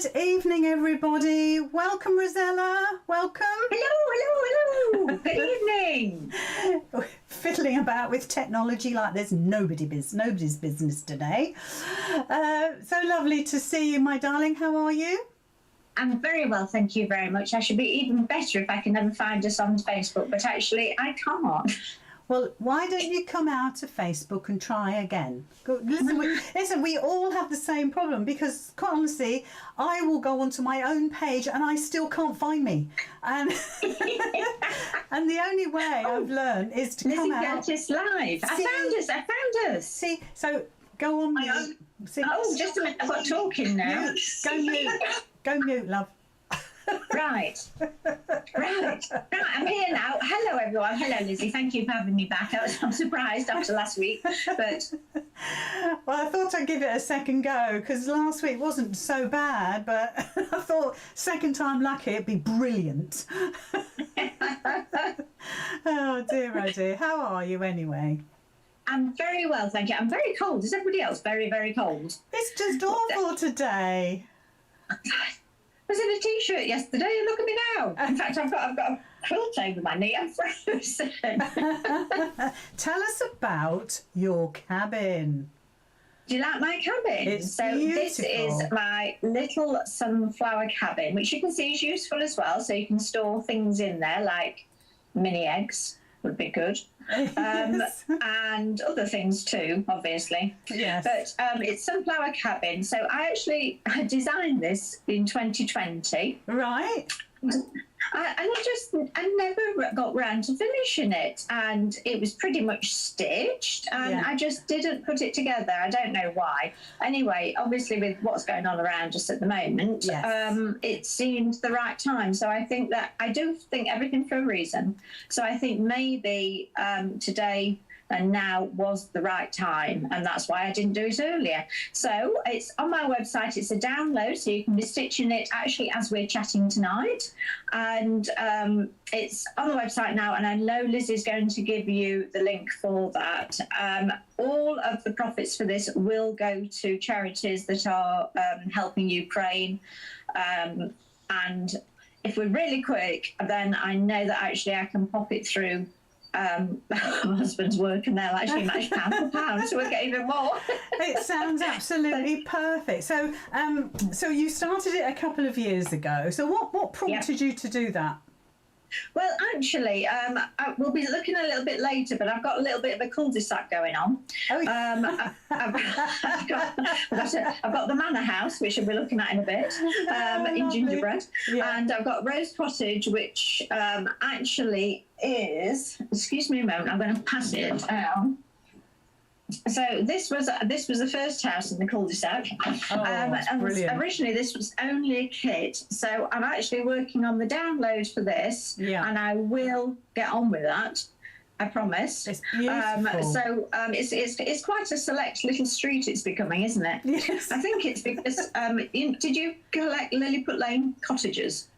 Good evening, everybody. Welcome, Rossella. Welcome. Hello. Good evening. Fiddling about with technology like there's nobody's business today. So lovely to see you, my darling. How are you? I'm very well, thank you very much. I should be even better if I can ever find us on Facebook, but actually I can't. Well, why don't you come out of Facebook and try again? Listen, we all have the same problem because, quite honestly, I will go onto my own page and I still can't find me. And and the only way I've learned is to come out. Lizzy Curtis live. I found us. See, so go on mute. Just a minute, I've got talking now. Go mute, love. Right, I'm here now. Hello, everyone. Hello, Lizzy. Thank you for having me back. I'm surprised after last week, but well, I thought I'd give it a second go because last week wasn't so bad, but I thought second time lucky it'd be brilliant. Oh dear. How are you anyway? I'm very well, thank you. I'm very cold. Is everybody else very, very cold? It's just awful today. I was in a t-shirt yesterday and look at me now. In fact, I've got a quilt over my knee. I'm frozen. Tell us about your cabin. Do you like my cabin? It's beautiful. This is my little sunflower cabin, which you can see is useful as well. So you can store things in there like mini eggs would be good. Yes. And other things too, obviously. Yes. But it's Sunflower Cabin. So I designed this in 2020. Right. I never got round to finishing it, and it was pretty much stitched, and I just didn't put it together. I don't know why. Anyway, obviously with what's going on around us at the moment, it seemed the right time. So I do think everything for a reason. So I think maybe today and now was the right time, and that's why I didn't do it earlier. So it's on my website. It's a download, so you can be stitching it actually as we're chatting tonight, and it's on the website now, and I know Liz is going to give you the link for that. All of the profits for this will go to charities that are helping Ukraine, and if we're really quick, then I know that actually I can pop it through my husband's work, and they'll actually match pound for pound, so we'll get even more. It sounds absolutely perfect. So so you started it a couple of years ago. So what prompted you to do that? Well, actually, we'll be looking a little bit later, but I've got a little bit of a cul-de-sac going on. Oh, yeah. I've got the manor house, which we'll be looking at in a bit, in Gingerbread. Yeah. And I've got Rose Cottage, which actually is, excuse me a moment, I'm going to pass it down. So this was the first house in the cul-de-sac, and originally this was only a kit. So I'm actually working on the download for this, and I will get on with that. I promise. It's beautiful. So it's quite a select little street it's becoming, isn't it? Yes. I think it's because did you collect Lilliput Lane cottages?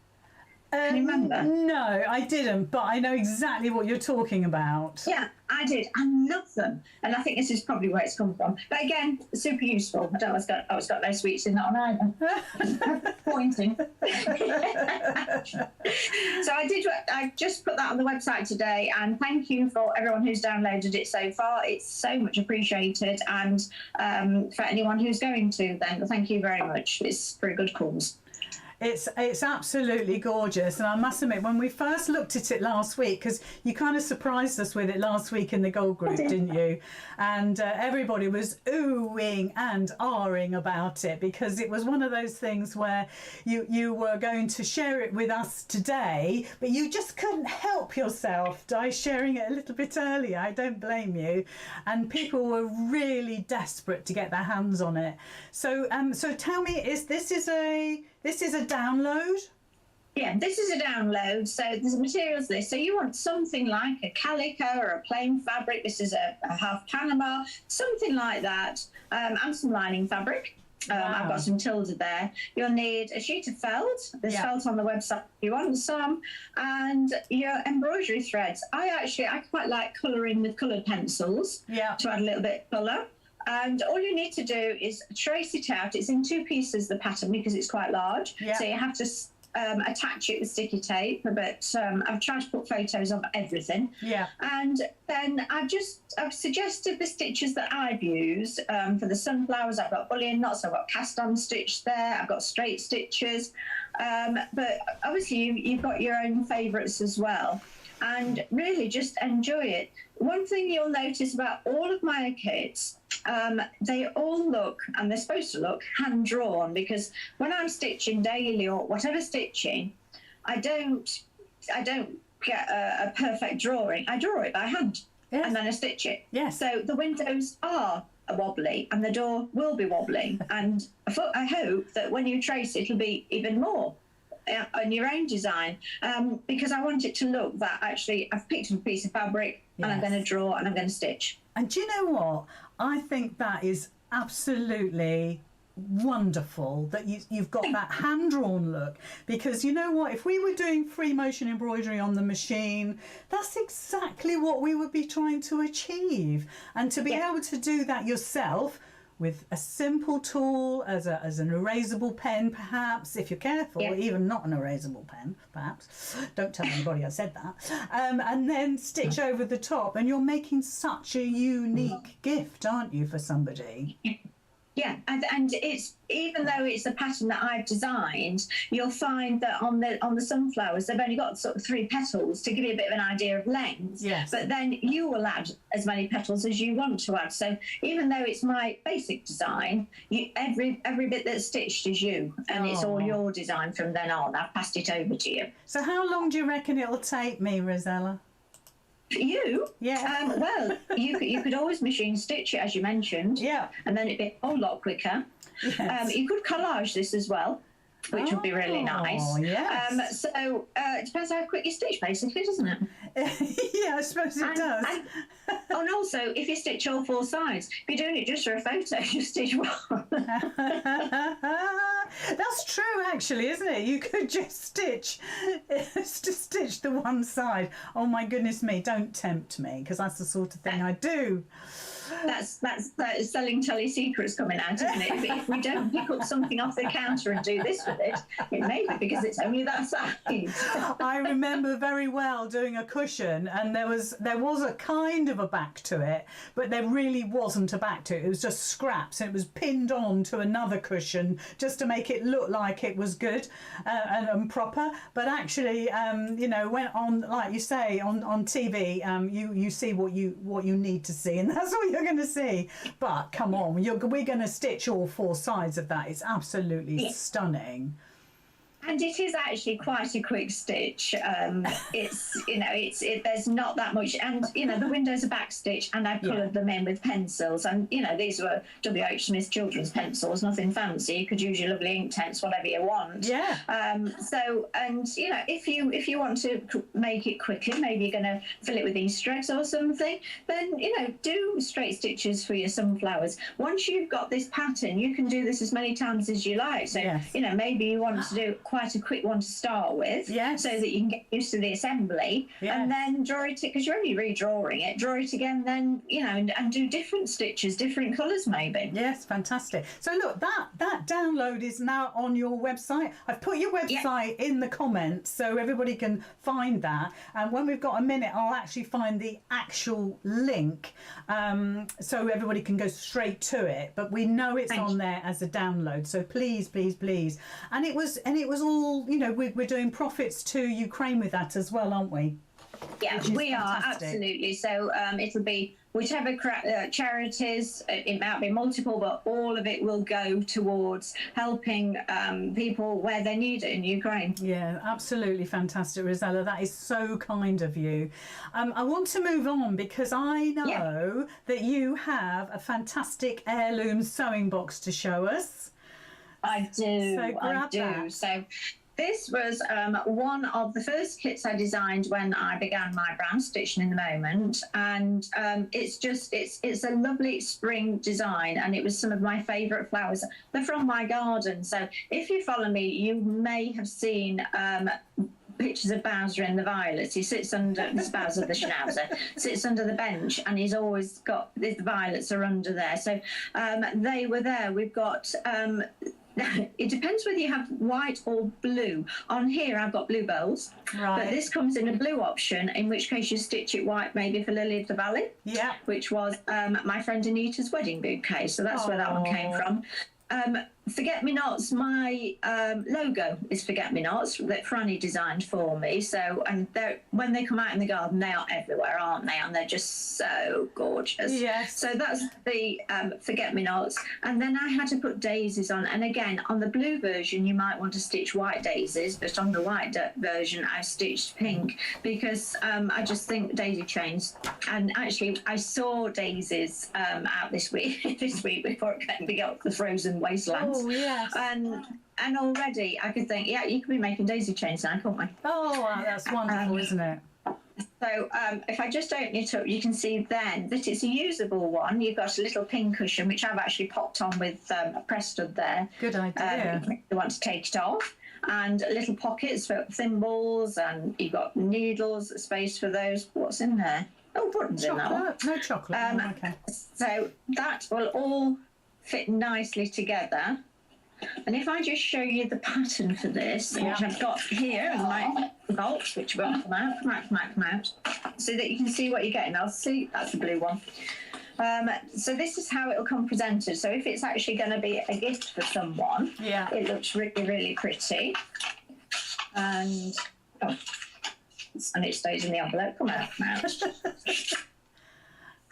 Can you remember? No, I didn't, but I know exactly what you're talking about. Yeah, I did. I love them, and I think this is probably where it's come from. But again, super useful. I don't know. It's got no sweets in that one either. Pointing. So I just put that on the website today, and thank you for everyone who's downloaded it so far. It's so much appreciated, and for anyone who's going to, then thank you very much. It's for a good cause. It's absolutely gorgeous, and I must admit, when we first looked at it last week, because you kind of surprised us with it last week in the Gold Group, didn't you? And everybody was oohing and ahhing about it, because it was one of those things where you were going to share it with us today, but you just couldn't help yourself by sharing it a little bit earlier. I don't blame you. And people were really desperate to get their hands on it. So tell me, this is a download? Yeah, this is a download. So there's a materials list. So you want something like a calico or a plain fabric. This is a half Panama, something like that, and some lining fabric. Wow. I've got some tilde there. You'll need a sheet of felt. There's felt on the website if you want some, and your embroidery threads. I quite like colouring with coloured pencils to add a little bit of colour. And all you need to do is trace it out. It's in 2 pieces, the pattern, because it's quite large. Yeah. So you have to attach it with sticky tape, but I've tried to put photos of everything. Yeah. And then I've suggested the stitches that I've used for the sunflowers. I've got bullion knots, I've got cast on stitch there, I've got straight stitches. But obviously you've got your own favourites as well. And really just enjoy it. One thing you'll notice about all of my kits, they all look, and they're supposed to look, hand-drawn, because when I'm stitching daily or whatever stitching, I don't get a perfect drawing. I draw it by hand, yes. and then I stitch it. Yes. So the windows are wobbly, and the door will be wobbly, and I hope that when you trace it, it'll be even more on your own design, because I want it to look that actually I've picked up a piece of fabric, yes. and I'm going to draw and I'm going to stitch. And do you know what? I think that is absolutely wonderful that you've got that hand-drawn look, because you know what, if we were doing free motion embroidery on the machine, that's exactly what we would be trying to achieve. And to be able to do that yourself with a simple tool, as an erasable pen, perhaps, if you're careful, even not an erasable pen, perhaps. Don't tell anybody I said that. And then stitch over the top, and you're making such a unique gift, aren't you, for somebody? Yeah, and it's, even though it's a pattern that I've designed, you'll find that on the sunflowers, they've only got sort of 3 petals to give you a bit of an idea of length. Yes. But then you will add as many petals as you want to add. So even though it's my basic design, every bit that's stitched is you, and it's all your design from then on. I've passed it over to you. So how long do you reckon it'll take me, Rossella? For you? Yeah. Well, you could always machine stitch it, as you mentioned. Yeah. And then it'd be a whole lot quicker. Yes. You could collage this as well, which would be really nice. Yes. So it depends how quick you stitch, basically, doesn't it? Yeah, I suppose it does. And also, if you stitch all 4 sides, if you're doing it just for a photo, you stitch one. That's true, actually, isn't it? You could just stitch the one side. Oh my goodness me! Don't tempt me, because that's the sort of thing I do. That is selling Tully secrets coming out, isn't it? If we don't pick up something off the counter and do this with it, it may be because it's only that size. I remember very well doing a cushion, and there was a kind of a back to it, but there really wasn't a back to it. It was just scraps, and it was pinned on to another cushion just to make it look like it was good and proper. But actually, went on, like you say, on TV, you see what you need to see, and that's all you're going to see. But come on, we're going to stitch all 4 sides of that. It's absolutely stunning. And it is actually quite a quick stitch. There's not that much, and the windows are back stitched, and I've coloured them in with pencils, and these were W.H. Smith children's pencils, nothing fancy. You could use your lovely Inktense, whatever you want. Yeah. If you want to make it quicker, maybe you're going to fill it with Easter eggs or something, then do straight stitches for your sunflowers. Once you've got this pattern, you can do this as many times as you like. So maybe you want to do quite a quick one to start with, so that you can get used to the assembly, and then draw it, because you're only redrawing it, draw it again, then and do different stitches, different colours maybe. Yes, fantastic. So look, that download is now on your website. I've put your website in the comments so everybody can find that, and when we've got a minute I'll actually find the actual link, so everybody can go straight to it, but we know it's on there as a download, so please, and it was all, we're doing profits to Ukraine with that as well, aren't we? Yeah, we are, absolutely. So it'll be whichever charities, it might be multiple, but all of it will go towards helping people where they need it in Ukraine. Yeah, absolutely fantastic, Rossella. That is so kind of you. I want to move on because I know that you have a fantastic heirloom sewing box to show us. I do. So grab that. So this was one of the first kits I designed when I began my brand, Stitching in the Moment, and it's a lovely spring design, and it was some of my favourite flowers. They're from my garden, so if you follow me, you may have seen pictures of Bowser and the Violets. He sits under, this Bowser the Schnauzer, sits under the bench, and he's always got, the violets are under there. So they were there. We've got, it depends whether you have white or blue. On here, I've got bluebells, but this comes in a blue option, in which case you stitch it white, maybe for Lily of the Valley, which was my friend Anita's wedding bouquet. So that's where that one came from. Forget-me-nots, my logo is Forget-me-nots that Franny designed for me. So, and when they come out in the garden, they are everywhere, aren't they? And they're just so gorgeous. Yes. So that's the Forget-me-nots. And then I had to put daisies on. And again, on the blue version, you might want to stitch white daisies, but on the white version, I stitched pink because I just think daisy chains. And actually, I saw daisies out this week before it got the frozen wastelands. Oh, yes. And already I could think, yeah, you could be making daisy chains now, can't we? Oh, wow, that's wonderful, isn't it? So if I just open it up, you can see then that it's a usable one. You've got a little pin cushion, which I've actually popped on with a press stud there. Good idea. If you want to take it off. And little pockets for thimbles, and you've got needles, space for those. What's in there? Oh, buttons in that one. No chocolate. Okay. So that will all fit nicely together. And if I just show you the pattern for this, which I've got here in my box, which won't come out, so that you can see what you're getting. I'll see, that's the blue one. So this is how it'll come presented. So if it's actually going to be a gift for someone, it looks really, really pretty. And it stays in the envelope. Come out now.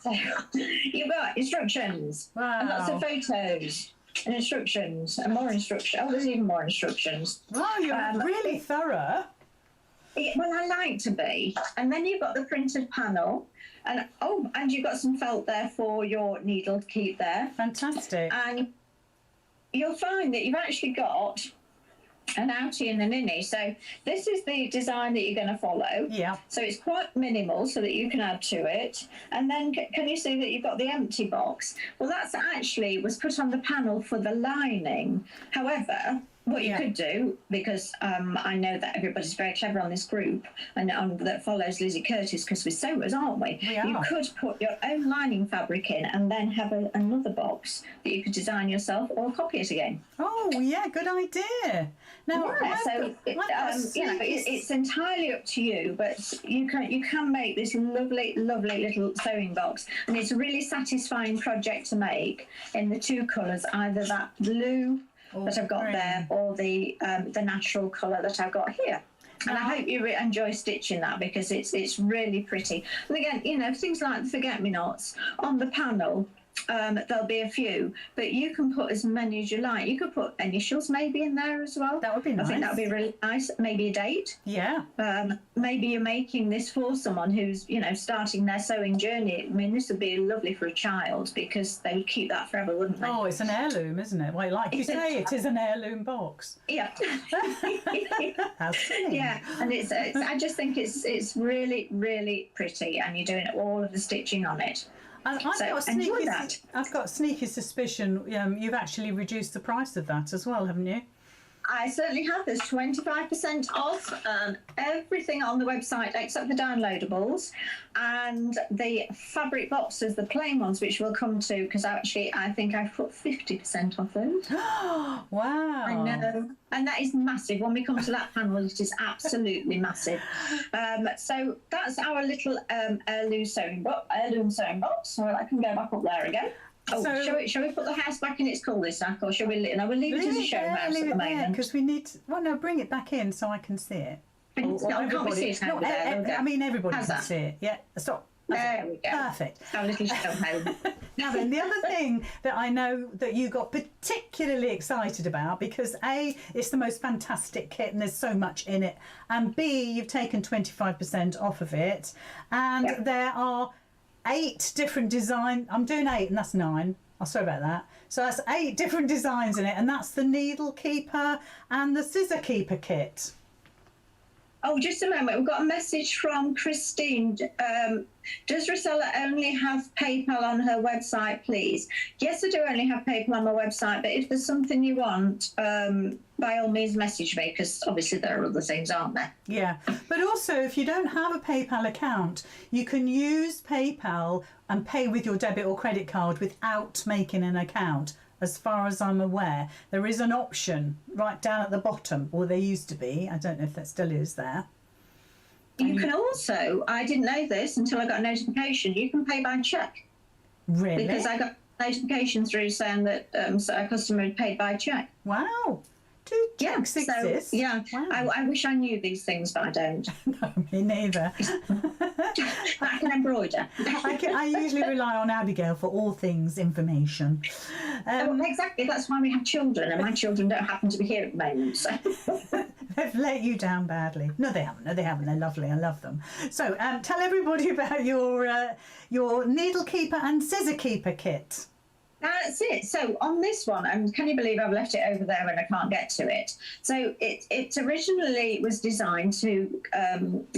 So you've got instructions and lots of photos and instructions and more instructions. Oh, there's even more instructions. Wow, you're really thorough. Well, I like to be. And then you've got the printed panel. And you've got some felt there for your needle to keep there. Fantastic. And you'll find that you've actually got an outie and an innie. So this is the design that you're going to follow. Yeah. So it's quite minimal so that you can add to it. And then can you see that you've got the empty box? Well, that's actually was put on the panel for the lining. However, what you could do, because I know that everybody's very clever on this group and that follows Lizzy Curtis, because we're sewers, aren't we? You could put your own lining fabric in and then have another box that you could design yourself or copy it again. Oh, yeah, good idea. Now, it's entirely up to you, but you can make this lovely, lovely little sewing box, and it's a really satisfying project to make in the two colours, either that blue that I've got there, or the natural colour that I've got here. And I hope you enjoy stitching that, because it's really pretty. And again, things like the Forget-me-nots on the panel, there'll be a few, but you can put as many as you like. You could put initials maybe in there as well. That would be nice. I think that would be really nice. Maybe a date. Yeah. Maybe you're making this for someone who's, starting their sewing journey. I mean, this would be lovely for a child, because they would keep that forever, wouldn't they? Oh, it's an heirloom, isn't it? Well, like you say, it is an heirloom box. Yeah. Yeah, and it's I just think it's really, really pretty, and you're doing all of the stitching on it. I've got a sneaky suspicion you've actually reduced the price of that as well, haven't you? I certainly have. There's 25% off everything on the website except the downloadables and the fabric boxes, the plain ones, which we'll come to, because actually I think I've put 50% off those. Wow. I know. And that is massive. When we come to that panel, it is absolutely massive. So that's our little heirloom sewing box. So I can go back up there again. Oh, so, shall we put the house back in its cul-de-sac, or shall we? No, we'll leave it as a show house at the moment. Because we need to. Well, no, bring it back in so I can see it. Can't we see it over there? I mean, everybody can see it. Yeah, stop. There we go. Perfect. Our little show home. Now then, the other thing that I know that you got particularly excited about, because A, it's the most fantastic kit and there's so much in it, and B, you've taken 25% off of it, and there are 8 different designs. I'm doing 8 and that's 9. I'm sorry about that. So that's 8 different designs in it, and that's the needle keeper and the scissor keeper kit. Oh, just a moment. We've got a message from Christine. Does Rossella only have PayPal on her website, please? Yes, I do only have PayPal on my website, but if there's something you want, by all means message me, because obviously there are other things, aren't there? Yeah, but also if you don't have a PayPal account, you can use PayPal and pay with your debit or credit card without making an account. As far as I'm aware, there is an option right down at the bottom, or there used to be. I don't know if that still is there. You can also, I didn't know this until I got a notification, you can pay by cheque. Really? Because I got a notification through saying that a customer had paid by cheque. Wow. Do checks exist? Yeah, wow. I wish I knew these things, but I don't. No, me neither. I can embroider. I usually rely on Abigail for all things information. Exactly, that's why we have children, and my children don't happen to be here at the moment. So. They've let you down badly. No, they haven't. No, they haven't. They're lovely. I love them. So tell everybody about your needle keeper and scissor keeper kit. That's it. So on this one, can you believe I've left it over there and I can't get to it? So it originally was designed to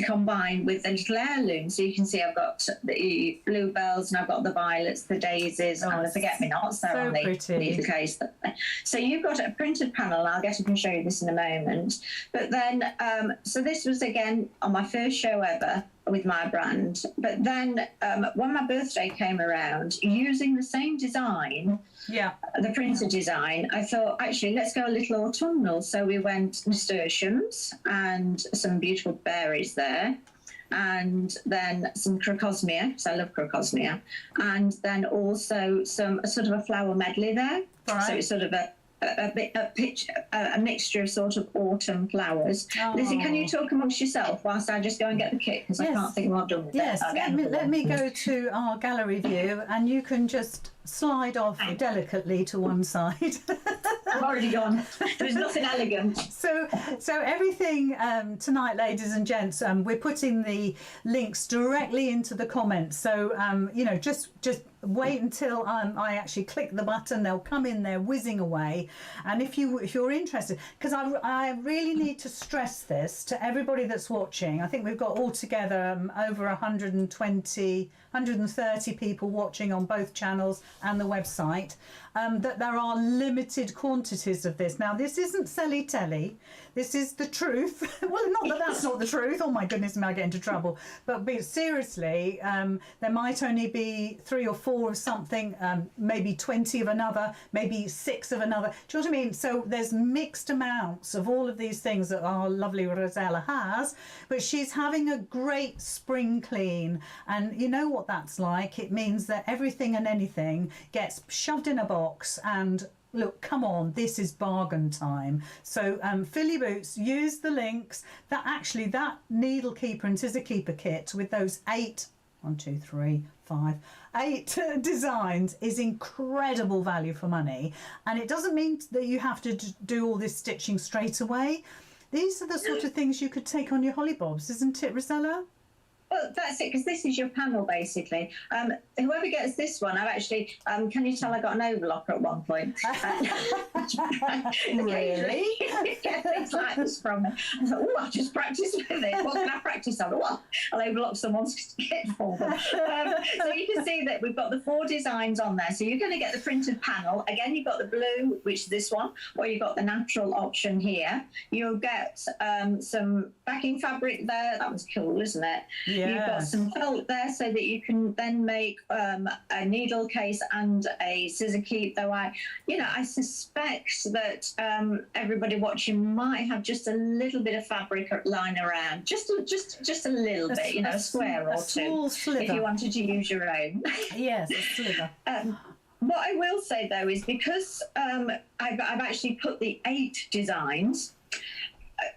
combine with the little heirloom. So you can see I've got the bluebells and I've got the violets, the daisies, and the forget-me-nots. They're on the needle case. So you've got a printed panel. I'll get up and show you this in a moment. But then, so this was again on my first show ever with my brand. But then when my birthday came around, using the same design, the printed design, I thought, actually, let's go a little autumnal. So we went nasturtiums and some beautiful berries there, and then some crocosmia, because I love crocosmia, and then also some sort of a flower medley there. Right. So it's sort of a mixture of sort of autumn flowers. Oh. Lizzie, can you talk amongst yourself whilst I just go and get the kit, because I can't think what I've done with it. Yes, let me go to our gallery view and you can just slide off delicately to one side. I've already gone. There's nothing elegant. So everything tonight, ladies and gents, we're putting the links directly into the comments. So just wait until I actually click the button. They'll come in there whizzing away. And if you're interested, because I really need to stress this to everybody that's watching. I think we've got altogether over 130 people watching on both channels and the website, that there are limited quantities of this. Now, this isn't selly telly. This is the truth. Well, not that that's not the truth. Oh my goodness, I get into trouble. But seriously, there might only be 3 or 4 of something, maybe 20 of another, maybe 6 of another. Do you know what I mean? So there's mixed amounts of all of these things that our lovely Rossella has, but she's having a great spring clean. And you know what that's like. It means that everything and anything gets shoved in a box and look, come on, this is bargain time. So Philly Boots, use the links. That needle keeper and scissor keeper kit with those 8 designs is incredible value for money. And it doesn't mean that you have to do all this stitching straight away. These are the sort of things you could take on your hollybobs, isn't it, Rossella? Well, that's it, because this is your panel, basically. Whoever gets this one, I've actually, can you tell I got an overlocker at one point? Really? Get things like this from me. I thought, oh, I'll just practice with it. What can I practice on? Well, I'll overlock someone's kit for them. So you can see that we've got the 4 designs on there. So you're going to get the printed panel. Again, you've got the blue, which is this one, or you've got the natural option here. You'll get some backing fabric there. That was cool, isn't it? Yeah. You've got some felt there so that you can then make a needle case and a scissor keep, though I suspect that everybody watching might have just a little bit of fabric lying around, just a little bit, a square or 2, if you wanted to use your own. Yes, a sliver. What I will say, though, is because I've actually put the 8 designs,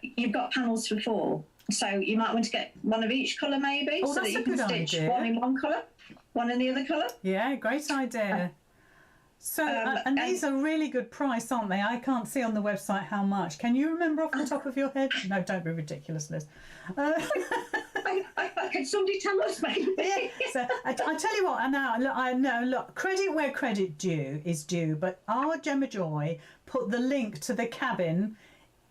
you've got panels for 4. So you might want to get one of each colour, maybe, so that you can stitch one in one colour, one in the other colour. Yeah, great idea. So, and these are really good price, aren't they? I can't see on the website how much. Can you remember off the top of your head? No, don't be ridiculous, Liz. Can somebody tell us, maybe? Yeah. So I tell you what, I know. Look, credit where credit is due, but our Gemma Joy put the link to the cabin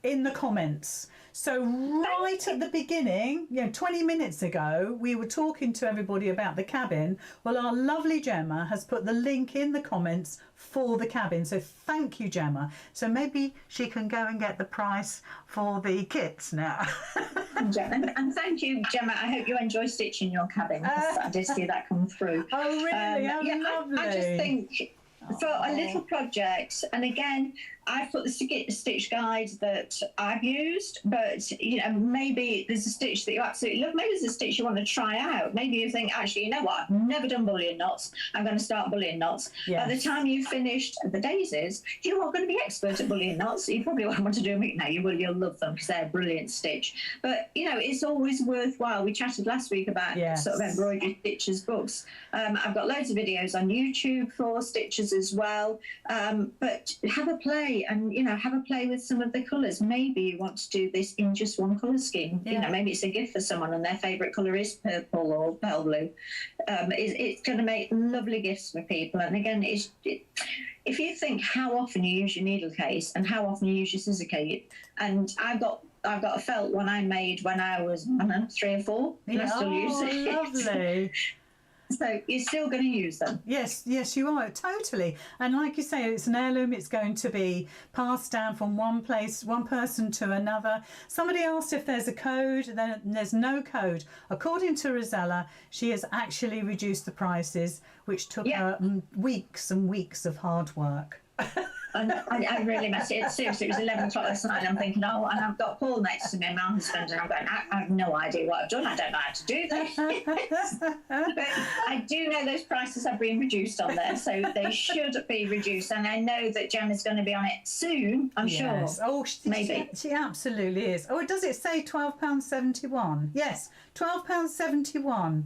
in the comments. So right at the beginning, 20 minutes ago, we were talking to everybody about the cabin. Well, our lovely Gemma has put the link in the comments for the cabin. So thank you, Gemma. So maybe she can go and get the price for the kits now. And thank you, Gemma. I hope you enjoy stitching your cabin. I did see that come through. Oh, really? Lovely. I just think for a little project, and again, I've put the stitch guide that I've used, but maybe there's a stitch that you absolutely love. Maybe there's a stitch you want to try out. Maybe you think, actually, you know what? I've never done bullion knots. I'm going to start bullion knots. Yes. By the time you've finished the daisies, you are going to be expert at bullion knots. You probably won't want to do them now. You will. You'll love them because they're a brilliant stitch. But it's always worthwhile. We chatted last week about sort of embroidery stitches books. I've got loads of videos on YouTube for stitches as well. But have a play. And have a play with some of the colours. Maybe you want to do this in just one colour scheme. Maybe it's a gift for someone and their favourite colour is purple or pale blue. It's going to make lovely gifts for people. And again, if you think how often you use your needle case and how often you use your scissor case, and I've got a felt one I made when I was 3 or 4, and I still use it. Lovely. So you're still going to use them. Yes, you are, totally. And like you say, it's an heirloom. It's going to be passed down from one person to another. Somebody asked if there's a code. Then there's no code. According to Rossella, she has actually reduced the prices, which took her weeks and weeks of hard work. And I really messed it. Seriously, it was 11 o'clock last night, and I'm thinking, and I've got Paul next to me, my husband, and I'm going, I have no idea what I've done. I don't know how to do this. But I do know those prices have been reduced on there, so they should be reduced. And I know that Gemma's going to be on it soon, I'm sure. Oh, maybe. She absolutely is. Oh, does it say £12.71? Yes, £12.71.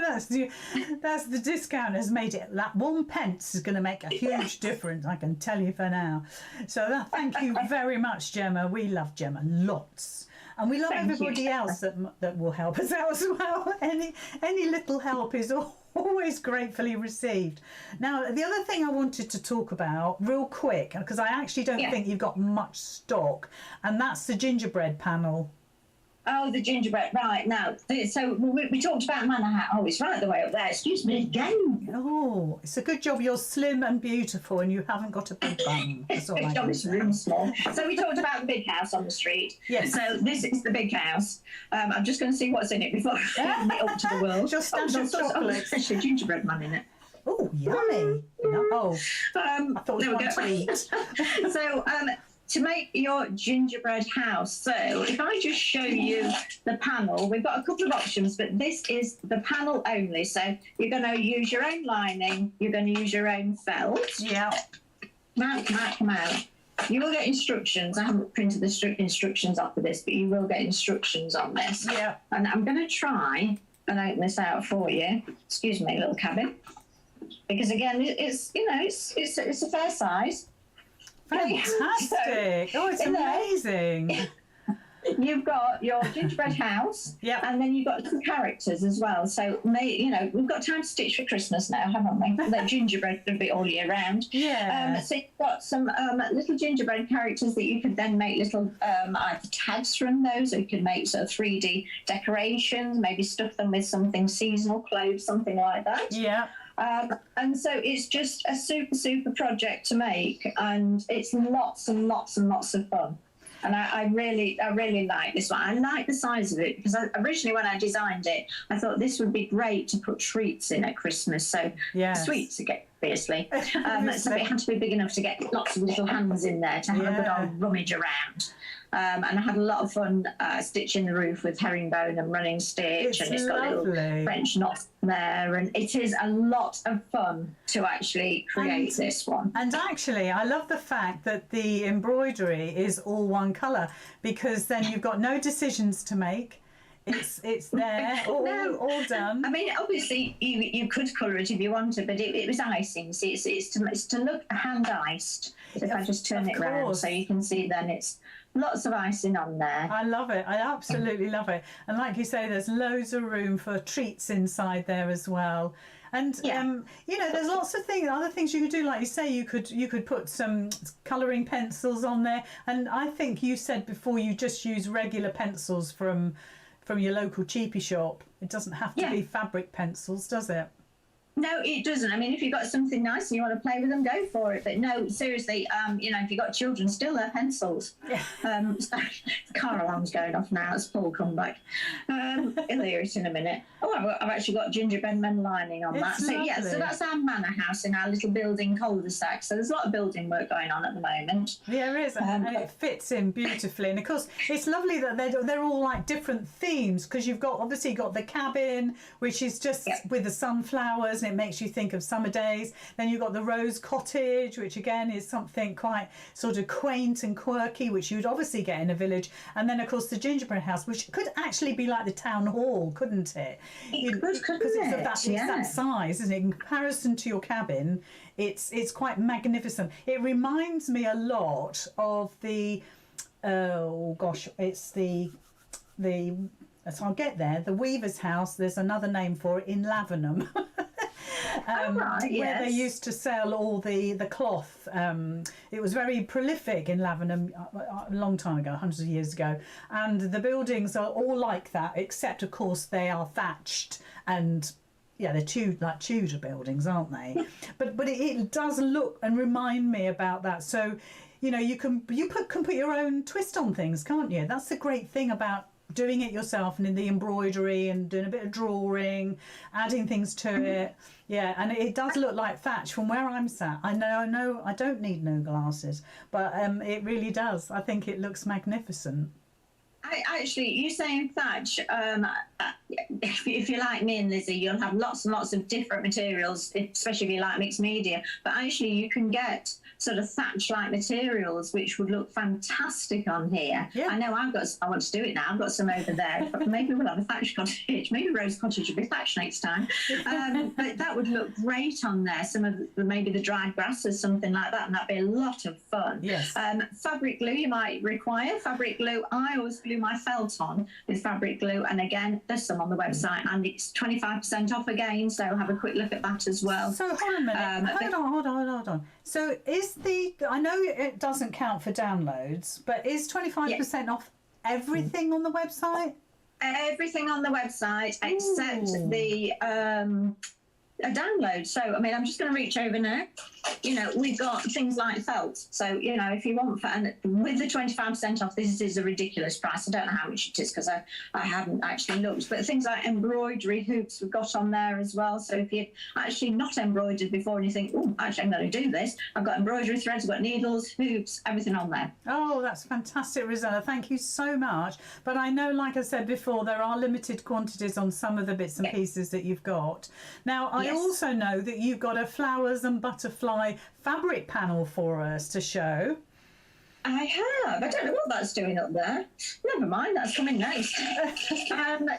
that's the discount has made it. That 1 pence is going to make a huge difference, I can tell you for now. So thank you very much, Gemma. We love Gemma lots, and we love everybody else that will help us out as well. Any little help is always gratefully received. Now, the other thing I wanted to talk about real quick, because I actually don't think you've got much stock, and that's the gingerbread panel. Oh, the gingerbread, right. Now, so we talked about manor hat. Oh, it's right the way up there. Excuse me again. Oh, it's a good job you're slim and beautiful and you haven't got a big bum. That's all I can say. Really small. So we talked about the big house on the street. Yes. So this is the big house. I'm just going to see what's in it before I open it up to the world. Just stash of chocolates. There's a gingerbread man in it. Oh, yummy. Oh, I thought it was one to eat. So, to make your gingerbread house. So if I just show you the panel, we've got a couple of options, but this is the panel only. So you're going to use your own lining, you're going to use your own felt. Yeah. Come out. You will get instructions. I haven't printed the instructions off of this, but you will get instructions on this. Yeah. And I'm going to try and open this out for you. Excuse me, little cabin. Because again, it's a fair size. Fantastic. Oh, it's amazing. You've got your gingerbread house, and then you've got some characters as well. So, we've got time to stitch for Christmas now, haven't we? The gingerbread can be all year round. Yeah. So you've got some little gingerbread characters that you could then make little either tags from those, or you could make sort of 3D decorations, maybe stuff them with something seasonal, clothes, something like that. Yeah. And so it's just a super project to make, and it's lots and lots and lots of fun. And I really like this one. I like the size of it because originally when I designed it, I thought this would be great to put treats in at Christmas. So sweets again, obviously. So it had to be big enough to get lots of little hands in there to have a good old rummage around. And I had a lot of fun stitching the roof with herringbone and running stitch, and it's got little French knots there, and it is a lot of fun to actually create this one. And actually, I love the fact that the embroidery is all one colour, because then you've got no decisions to make. It's there, all done. I mean, obviously, you could colour it if you wanted, but it was icing. See, it's to look hand iced. So if I just turn it round, so you can see, then it's lots of icing on there. I love it. I absolutely love it. And like you say, there's loads of room for treats inside there as well. And you know, there's lots of things, other things you could do. Like you say, you could put some colouring pencils on there. And I think you said before you just use regular pencils from your local cheapy shop. It doesn't have to be fabric pencils, does it? No, it doesn't. I mean, if you've got something nice and you want to play with them, go for it. But no, seriously, you know, if you've got children, still they're pencils. Yeah. So, the car alarm's going off now. It's Paul come back. He'll hear it in a minute. Oh, I've actually got gingerbread men lining on that. So lovely. yeah, so that's our manor house in our little building cul-de-sac. So there's a lot of building work going on at the moment. Yeah, there is, and it fits in beautifully. And of course, it's lovely that they're all like different themes, because you've got obviously got the cabin, which is just with the sunflowers. It makes you think of summer days. Then you've got the rose cottage, which again is something quite sort of quaint and quirky, which you'd obviously get in a village. And then of course the gingerbread house, which could actually be like the town hall, couldn't it? Because it's that size, isn't it? In comparison to your cabin, it's quite magnificent. It reminds me a lot of the it's the so I'll get there. The weaver's house. There's another name for it in Lavenham. Where they used to sell all the cloth. It was very prolific in Lavenham a long time ago, hundreds of years ago, and the buildings are all like that, except of course they are thatched and they're Tudor buildings, aren't they? but it does look and remind me about that. So you know, you can put your own twist on things, can't you? That's the great thing about doing it yourself, and in the embroidery and doing a bit of drawing, adding things to it. Yeah, and it does look like thatch from where I'm sat. I know I don't need no glasses, but it really does. I think it looks magnificent. Actually, you saying thatch, if you're like me and Lizzie, you'll have lots and lots of different materials, especially if you like mixed media. But actually, you can get sort of thatch-like materials, which would look fantastic on here. Yeah. I know I want to do it now. I've got some over there. But maybe we'll have a thatch cottage. Maybe Rose Cottage will be thatched next time. But that would look great on there. Some of maybe the dried grasses, something like that, and that'd be a lot of fun. Yes. Fabric glue you might require. Fabric glue, I always glue my felt on with fabric glue, and again, there's some on the website, and it's 25% off again. So have a quick look at that as well. So hold on a minute. Hold on. So I know it doesn't count for downloads, but is 25% off everything on the website? Everything on the website except the a download. So I mean, I'm just going to reach over now. You know, we've got things like felt. So you know, if you want, and with the 25% off, this is a ridiculous price. I don't know how much it is because I haven't actually looked. But things like embroidery hoops we've got on there as well. So if you've actually not embroidered before and you think, oh, actually I'm going to do this, I've got embroidery threads, I've got needles, hoops, everything on there. Oh, that's fantastic, Rossella. Thank you so much. But I know, like I said before, there are limited quantities on some of the bits and pieces that you've got. Now, I also know that you've got a flowers and butterfly fabric panel for us to show. I have. I don't know what that's doing up there. Never mind, that's coming next.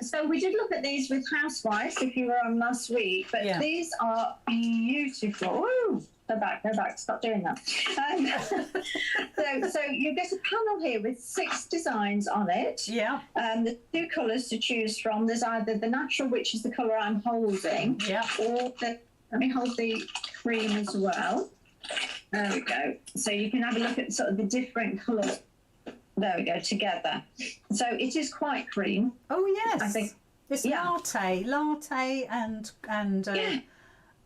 So we did look at these with Housewives if you were on last week, but these are beautiful. Ooh, go back, stop doing that. So you get a panel here with 6 designs on it. Yeah. There's 2 colours to choose from. There's either the natural, which is the colour I'm holding, or let me hold the cream as well. There we go. So you can have a look at sort of the different colours. There we go, together. So it is quite cream. Oh yes, I think it's latte, and a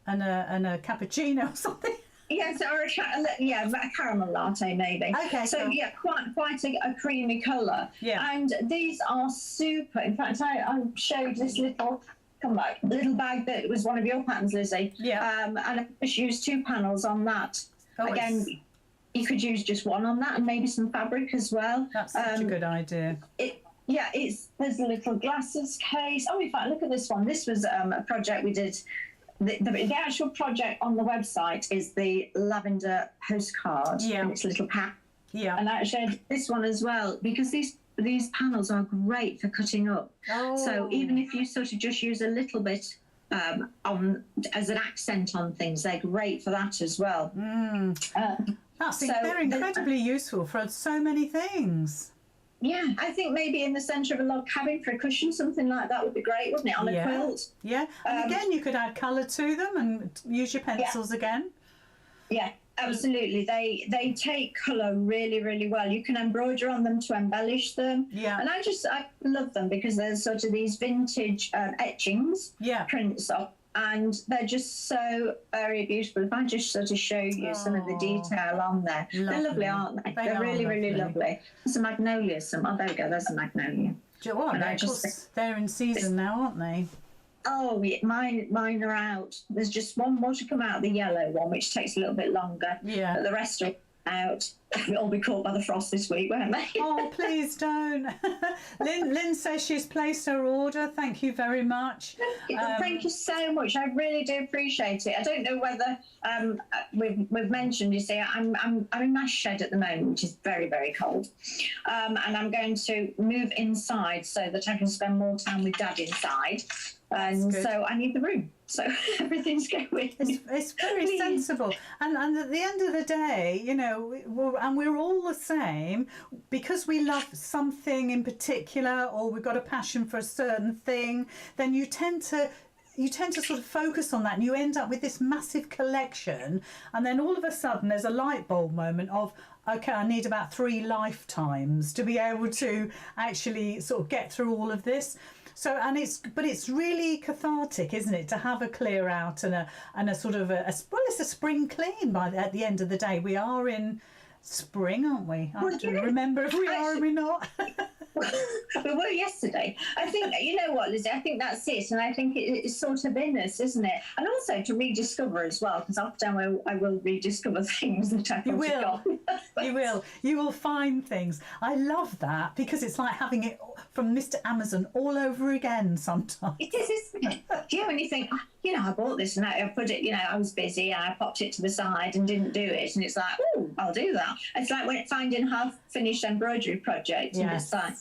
cappuccino or something. Yes, or a caramel latte maybe. Okay. So cool. Quite a creamy colour. Yeah. And these are super. In fact, I showed this little bag that was one of your patterns, Lizzie. Yeah. And I just used 2 panels on that. Oh, again, you could use just one on that, and maybe some fabric as well. That's such a good idea. There's a little glasses case. Oh, in fact, look at this one. This was a project we did. The actual project on the website is the lavender postcard. Yeah. And it's a little pack. Yeah. And I shared this one as well, because these panels are great for cutting up. Oh. So even if you sort of just use a little bit on as an accent on things, they're great for that as well. They're incredibly useful for so many things. Yeah, I think maybe in the centre of a log cabin for a cushion, something like that would be great, wouldn't it? On a quilt. Yeah, and again, you could add colour to them and use your pencils again. Yeah, absolutely. They take colour really, really well. You can embroider on them to embellish them. Yeah. And I love them because there's sort of these vintage etchings, prints of, and they're just so very beautiful. If I just sort of show you some of the detail on there, they're lovely, aren't they? They're really, really lovely. There's a magnolia. Oh, there we go. There's a magnolia. Do you know what? Of course, they're in season now, aren't they? Oh, yeah, mine are out. There's just one more to come out, the yellow one, which takes a little bit longer. Yeah. But the rest are out. We'll all be caught by the frost this week, won't they? Oh, please don't. Lynn says she's placed her order. Thank you very much. Thank you so much. I really do appreciate it. I don't know whether we've mentioned. You see, I'm in my shed at the moment, which is very, very cold, and I'm going to move inside so that I can spend more time with Dad inside. And so I need the room. So everything's going. It's very sensible. And at the end of the day, you know, we're all the same because we love something in particular, or we've got a passion for a certain thing. Then you tend to sort of focus on that, and you end up with this massive collection. And then all of a sudden, there's a light bulb moment of, okay, I need about 3 lifetimes to be able to actually sort of get through all of this. So, but it's really cathartic, isn't it, to have a clear out and a sort of it's a spring clean at the end of the day. We are in spring, aren't we? I have to remember if we are or we're not. We were yesterday. I think, you know what, Lizzie, I think that's it. And I think it's sort of in us, isn't it? And also to rediscover as well, because often I will rediscover things that I thought had gone. You will find things. I love that because it's like having it from Mr. Amazon all over again sometimes. It is, isn't it? Yeah, when you think, you know, I bought this and I put it, you know, I was busy and I popped it to the side and didn't do it. And it's like, oh, I'll do that. It's like when finding half-finished embroidery project. And it's like,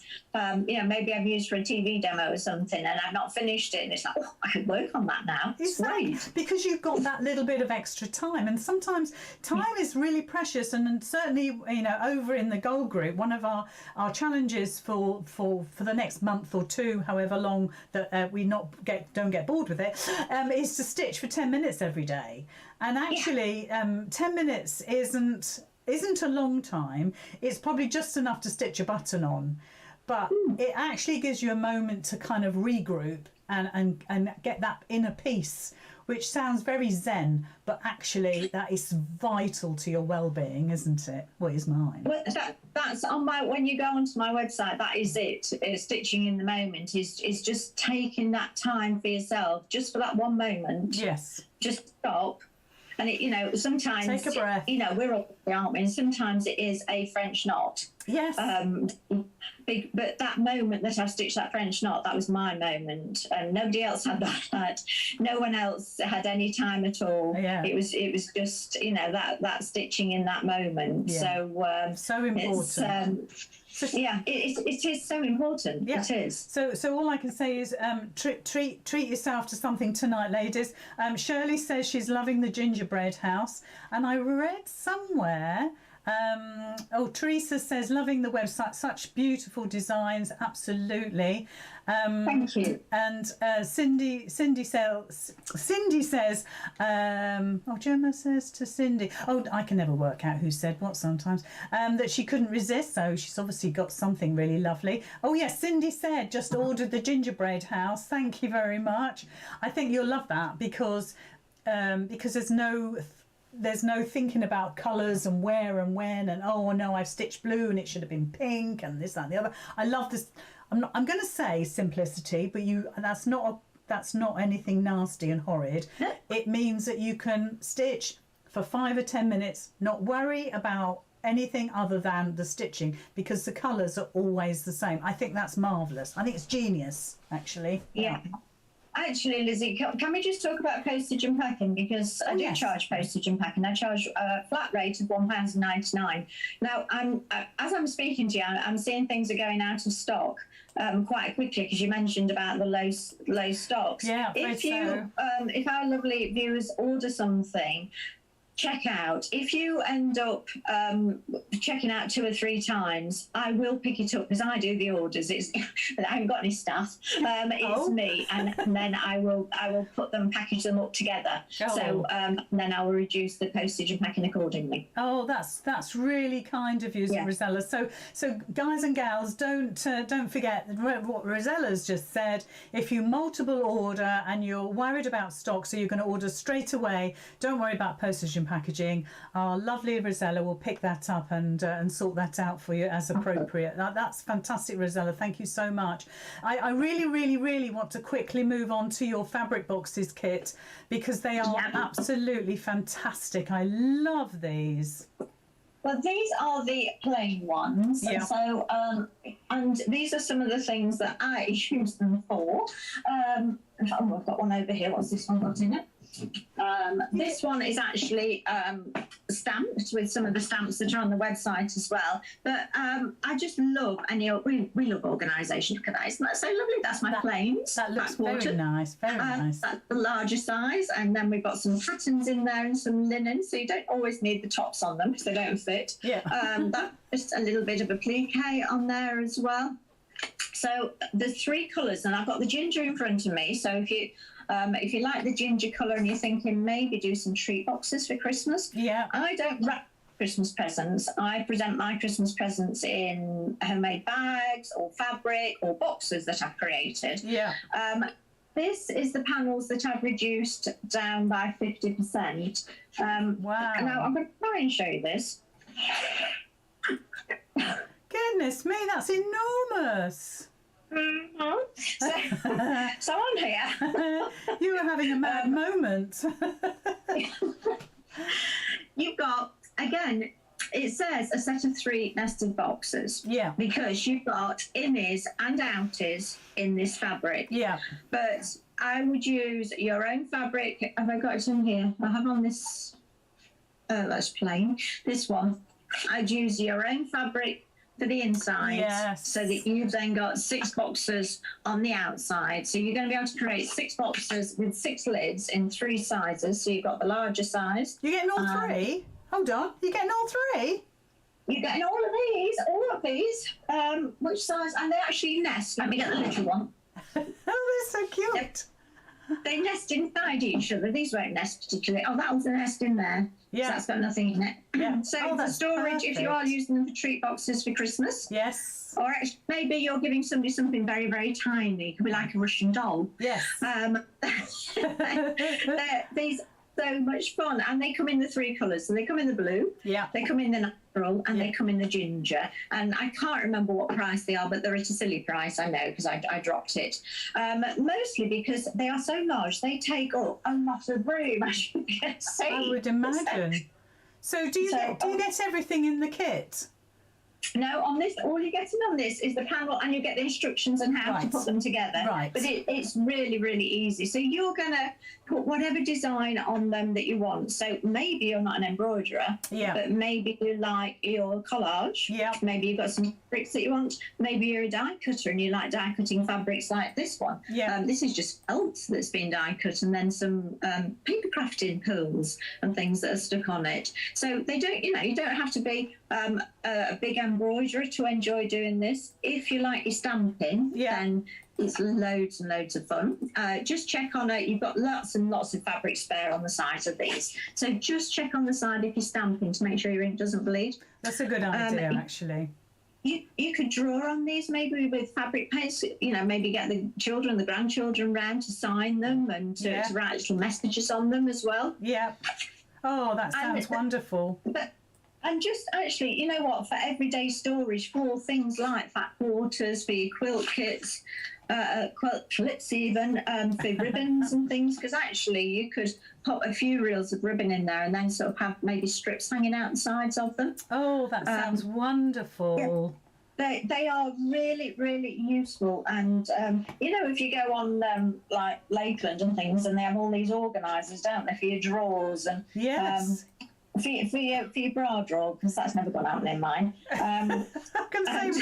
you know, maybe I've used for a TV demo or something and I've not finished it. And it's like, oh, I could work on that now. It's great. Because you've got that little bit of extra time. And sometimes time is really precious. And certainly, you know, over in the Gold Group, one of our challenges for the next month or two, however long that we don't get bored with it, is to stitch for 10 minutes every day. And actually 10 minutes isn't a long time. It's probably just enough to stitch a button on, but it actually gives you a moment to kind of regroup and get that inner peace, which sounds very zen, but actually that is vital to your well-being, isn't it? Well, is mine. Well, that's on when you go onto my website, that is it. Stitching in the moment is just taking that time for yourself, just for that one moment. Yes. Just stop. And you know, sometimes take a breath. You know, we're all, aren't we? And sometimes it is a French knot. Yes. But that moment that I stitched that French knot, that was my moment, and nobody else had that. No one else had any time at all. Yeah. It was just, you know, that stitching in that moment. Yeah. So important. It is so important. Yeah. It is. So all I can say is treat yourself to something tonight, ladies. Shirley says she's loving the gingerbread house, and I read somewhere. Teresa says loving the website, such beautiful designs. Absolutely. Thank you. And Cindy says, Gemma says to Cindy, I can never work out who said what sometimes, that she couldn't resist, so she's obviously got something really lovely. Oh yes, Cindy said just ordered the gingerbread house. Thank you very much. I think you'll love that because there's no thinking about colours and where and when and oh no, I've stitched blue and it should have been pink and this, that and the other. I love this. I'm going to say simplicity, but that's not anything nasty and horrid. It means that you can stitch for 5 or 10 minutes, not worry about anything other than the stitching because the colours are always the same. I think that's marvellous. I think it's genius, actually. Yeah. Actually, Lizzie, can we just talk about postage and packing? Because I do charge postage and packing. I charge a flat rate of £1.99. Now, as I'm speaking to you, I'm seeing things are going out of stock quite quickly because you mentioned about the low stocks. Yeah, if our lovely viewers order something, check out. If you end up checking out 2 or 3 times, I will pick it up because I do the orders. It's I haven't got any staff. It's me, and then I will put them, package them up together. So then I will reduce the postage and packing accordingly. Oh, that's really kind of you, Rossella. So guys and gals, don't forget what Rosella's just said. If you multiple order and you're worried about stock, so you're going to order straight away, don't worry about postage and packaging. Our lovely Rossella will pick that up and sort that out for you as appropriate. That's fantastic, Rossella. Thank you so much. I really want to quickly move on to your fabric boxes kit because they are absolutely fantastic. I love these. Well, these are the plain ones. Yeah. So, and these are some of the things that I use them for. I've got one over here. What's this one got in it? This one is actually stamped with some of the stamps that are on the website as well. But I just love, and we love organisation. Look at that. Isn't that so lovely? That's my plains. That looks very nice. Very nice. That's the larger size. And then we've got some patterns in there and some linen. So you don't always need the tops on them because they don't fit. Yeah. That's just a little bit of applique on there as well. So there's 3 colours, and I've got the ginger in front of me. So if you like the ginger colour and you're thinking maybe do some treat boxes for Christmas, I don't wrap Christmas presents. I present my Christmas presents in homemade bags or fabric or boxes that I've created. Yeah. This is the panels that I've reduced down by 50%. Wow. Now I'm going to try and show you this. Goodness me, that's enormous. So on here, you were having a mad moment. You've got, again, it says a set of 3 nested boxes. Yeah. Because you've got innies and outies in this fabric. Yeah. But I would use your own fabric. Have I got it in here? I have on this. That's plain. This one. I'd use your own fabric for the inside, so that you've then got 6 boxes on the outside. So you're going to be able to create 6 boxes with 6 lids in 3 sizes. So you've got the larger size. You're getting all 3? Hold on, you're getting all 3? You're getting all of these. Which size? And they actually nest. Let me get the little one. Oh, they're so cute. They nest inside each other. These won't nest particularly. Oh, that one's a nest in there. Yeah. So that's got nothing in it. Yeah. So for storage, perfect. If you are using them for treat boxes for Christmas. Yes. Or maybe you're giving somebody something very, very tiny. It could be like a Russian doll. Yes. These so much fun. And they come in the 3 colours. So they come in the blue. Yeah. They come in the natural and they come in the ginger. And I can't remember what price they are, but they're at a silly price, I know, because I dropped it. Mostly because they are so large, they take up a lot of room, as you can see. I would imagine. So do you get everything in the kit? No, on this, all you're getting on this is the panel, and you get the instructions on how to put them together. Right. But it's really, really easy. So you're going to put whatever design on them that you want. So maybe you're not an embroiderer, but maybe you like your collage. Yeah. Maybe you've got some fabrics that you want. Maybe you're a die cutter and you like die cutting fabrics like this one. Yeah. This is just felt that's been die cut, and then some paper crafting pearls and things that are stuck on it. So they don't, you don't have to be a big embroiderer to enjoy doing this. If you like your stamping, then it's loads and loads of fun. Just check on it. You've got lots and lots of fabric spare on the sides of these. So just check on the side if you're stamping to make sure your ink doesn't bleed. That's a good idea, actually. You could draw on these maybe with fabric paints, maybe get the children, the grandchildren round to sign them and to write little messages on them as well. Yeah. Oh, that sounds wonderful. And just actually, you know what, for everyday storage, for things like fat quarters, for your quilt kits, quilt clips even, for ribbons and things, because actually you could put a few reels of ribbon in there and then sort of have maybe strips hanging out the sides of them. Oh, that sounds wonderful. Yeah. They are really, really useful. And, if you go on like Lakeland and things, and they have all these organisers, don't they, for your drawers and... Yes. For your bra drawer, because that's never gone out in mine. I can say,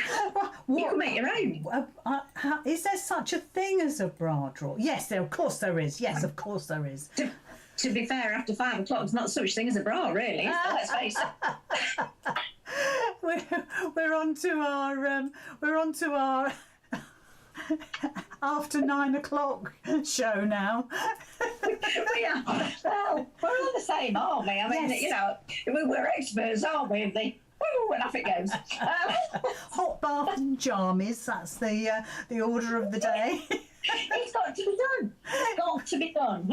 you can make your own. Is there such a thing as a bra drawer? Yes, of course there is. Yes, of course there is. to be fair, after 5 o'clock, there's not such thing as a bra, really. So let's face it. we're on to our after 9 o'clock show now. We are. Well, we're all the same, aren't we? I mean, Yes. you know, we're experts, aren't we? And off it goes. Hot bath and jammies, that's the order of the day. It's got to be done. It's got to be done.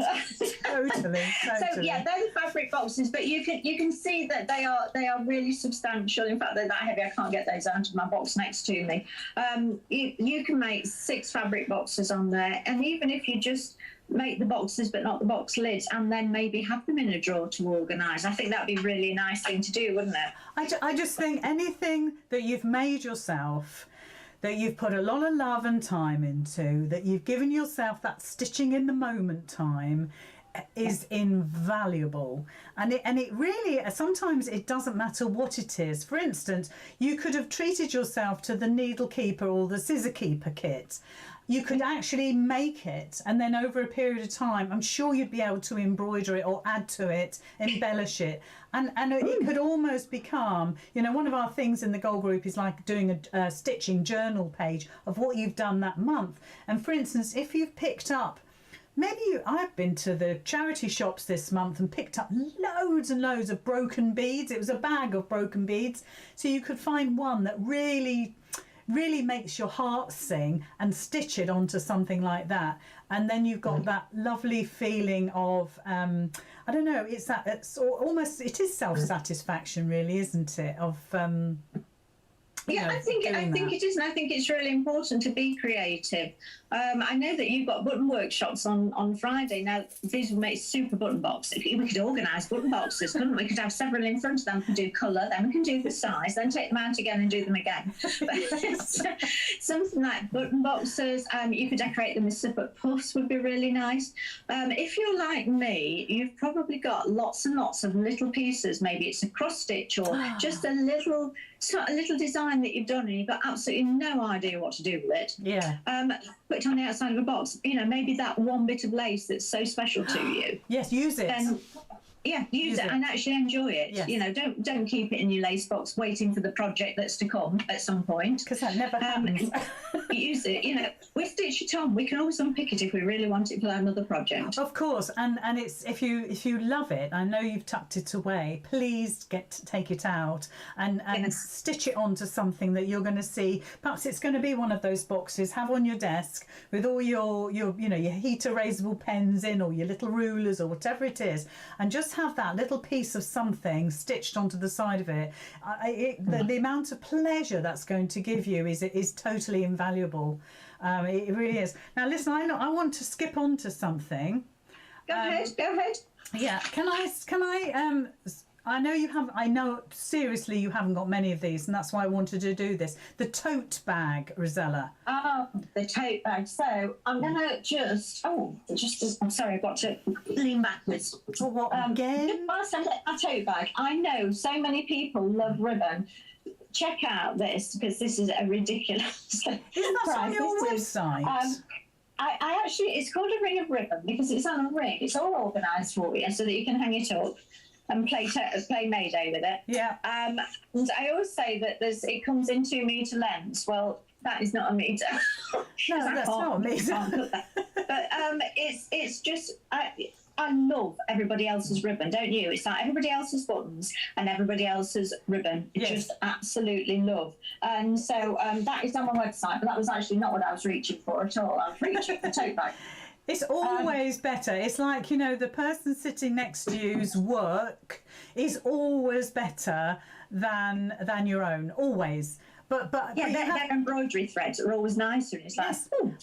Totally. So yeah, they're the fabric boxes, but you can see that they are really substantial. In fact, they're that heavy I can't get those out of my box next to me. You can make 6 fabric boxes on there, and even if you just make the boxes but not the box lids, and then maybe have them in a drawer to organise, I think that'd be really a nice thing to do, wouldn't it? I just think anything that you've made yourself, that you've put a lot of love and time into, that you've given yourself that stitching in the moment time, is invaluable. And it really, sometimes it doesn't matter what it is. For instance, you could have treated yourself to the needle keeper or the scissor keeper kit. You could actually make it, and then over a period of time, I'm sure you'd be able to embroider it or add to it, embellish it. And it could almost become, you know, one of our things in the Gold Group is like doing a stitching journal page of what you've done that month. And for instance, if you've picked up, I've been to the charity shops this month and picked up loads and loads of broken beads. It was a bag of broken beads. So you could find one that really makes your heart sing and stitch it onto something like that, and then you've got that lovely feeling of I don't know, it's almost, it is self-satisfaction really, isn't it, of yeah, I think it is, and I think it's really important to be creative. I know that you've got button workshops on Friday. Now, these would make super button boxes. We could organise button boxes, couldn't we? We could have several in front of them. We could do colour, then we can do the size, then take them out again and do them again. Something like button boxes. You could decorate them with zip-up puffs, would be really nice. If you're like me, you've probably got lots and lots of little pieces. Maybe it's a cross stitch or just a little design that you've done and you've got absolutely no idea what to do with it. Yeah. Put it on the outside of a box. You know, maybe that one bit of lace that's so special to you. Yes, use it. Then, yeah, use it and actually enjoy it. Yes. You know, don't keep it in your lace box waiting for the project that's to come at some point. Because that never happens. Use it. You know, we stitch it on. We can always unpick it if we really want it for another project. Of course, and it's if you love it, I know you've tucked it away, please take it out and stitch it onto something that you're going to see. Perhaps it's going to be one of those boxes, have on your desk with all your heat erasable pens in, or your little rulers or whatever it is, and just have that little piece of something stitched onto the side of it. The amount of pleasure that's going to give you is totally invaluable. It really is. Now listen, I want to skip on to something. Go ahead. Yeah, can I I know seriously you haven't got many of these, and that's why I wanted to do this. The tote bag, Rossella. Oh, the tote bag. So I'm gonna I'm sorry, I've got to lean backwards. Oh, what again? Whilst I get my tote bag, I know so many people love ribbon. Check out this, because this is a ridiculous Isn't that on your website? I actually, it's called a ring of ribbon because it's on a ring. It's all organised for you so that you can hang it up and play Mayday with it. Yeah. And I always say that it comes in 2 metre lengths. Well, that is not a metre. No, that's not a metre. But it's just. I love everybody else's ribbon, don't you? It's like everybody else's buttons and everybody else's ribbon. Yes. Just absolutely love. And so that is on my website, but that was actually not what I was reaching for at all. I was reaching for tote bag. It's always better. It's like, the person sitting next to you's work is always better than your own, always. But their embroidery threads are always nicer, and it's like,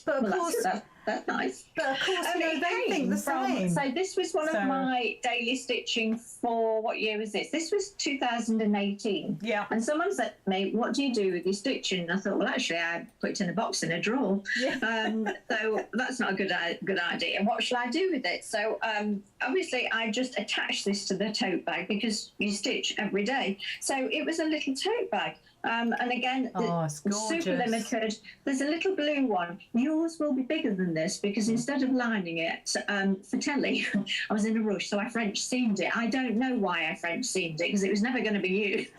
but of course. That's nice. But of course, they think the same. So this was one of my daily stitching for, what year was this? This was 2018. Yeah. And someone said to me, what do you do with your stitching? And I thought, well, actually, I put it in a box in a drawer. Yeah. So that's not a good idea. What shall I do with it? So obviously, I just attached this to the tote bag because you stitch every day. So it was a little tote bag. And again, it's gorgeous. super limited. There's a little blue one. Yours will be bigger than done this because instead of lining it for telly, I was in a rush, so I French seamed it. I don't know why I French seamed it because it was never going to be used.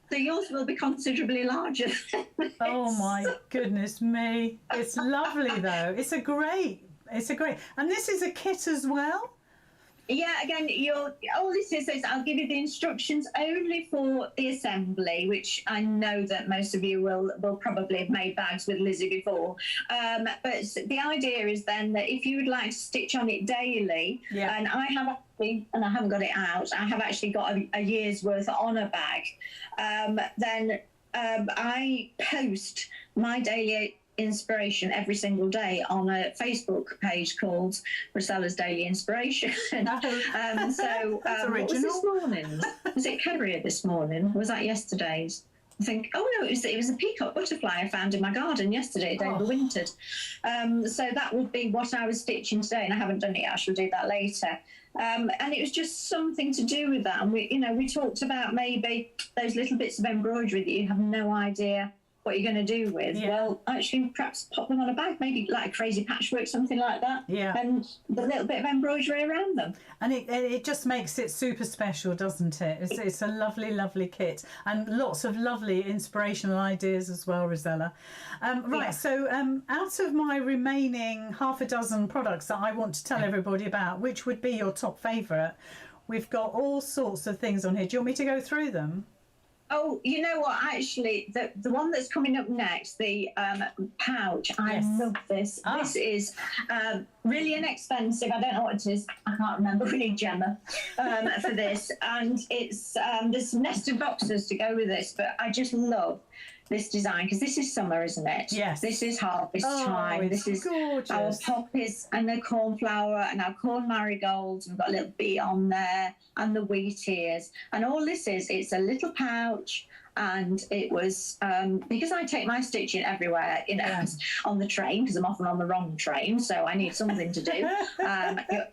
So yours will be considerably larger. Oh my goodness me. It's lovely though. It's a great, and this is a kit as well? Yeah, again, all this is I'll give you the instructions only for the assembly, which I know that most of you will probably have made bags with Lizzy before. But the idea is then that if you would like to stitch on it daily, and I have actually, and I haven't got it out, I have actually got a year's worth on a bag, then I post my daily inspiration every single day on a Facebook page called Rossella's Daily Inspiration. So what was this morning? Was it Carrier this morning? Was that yesterday's? I think, oh no, it was a peacock butterfly I found in my garden yesterday. They overwintered. So that would be what I was stitching today, and I haven't done it yet. I shall do that later. And it was just something to do with that. And we talked about maybe those little bits of embroidery that you have no idea what you're going to do with. Well, actually perhaps pop them on a bag, maybe like a crazy patchwork, something like that, and a little bit of embroidery around them, and it just makes it super special, doesn't it? It's a lovely kit, and lots of lovely inspirational ideas as well, Rosella. So out of my remaining half a dozen products that I want to tell everybody about, which would be your top favourite? We've got all sorts of things on here. Do you want me to go through them? Oh, you know what? Actually, the one that's coming up next, the pouch. I love this. This is really inexpensive. I don't know what it is. I can't remember. We need Gemma for this, and it's there's nested boxes to go with this. But I just love this design because this is summer, isn't it? Yes. This is harvest time. This is gorgeous. Our poppies and the cornflower and our corn marigolds. We've got a little bee on there and the wheat ears. And all this is, it's a little pouch. And it was because I take my stitching everywhere, on the train, because I'm often on the wrong train, so I need something to do.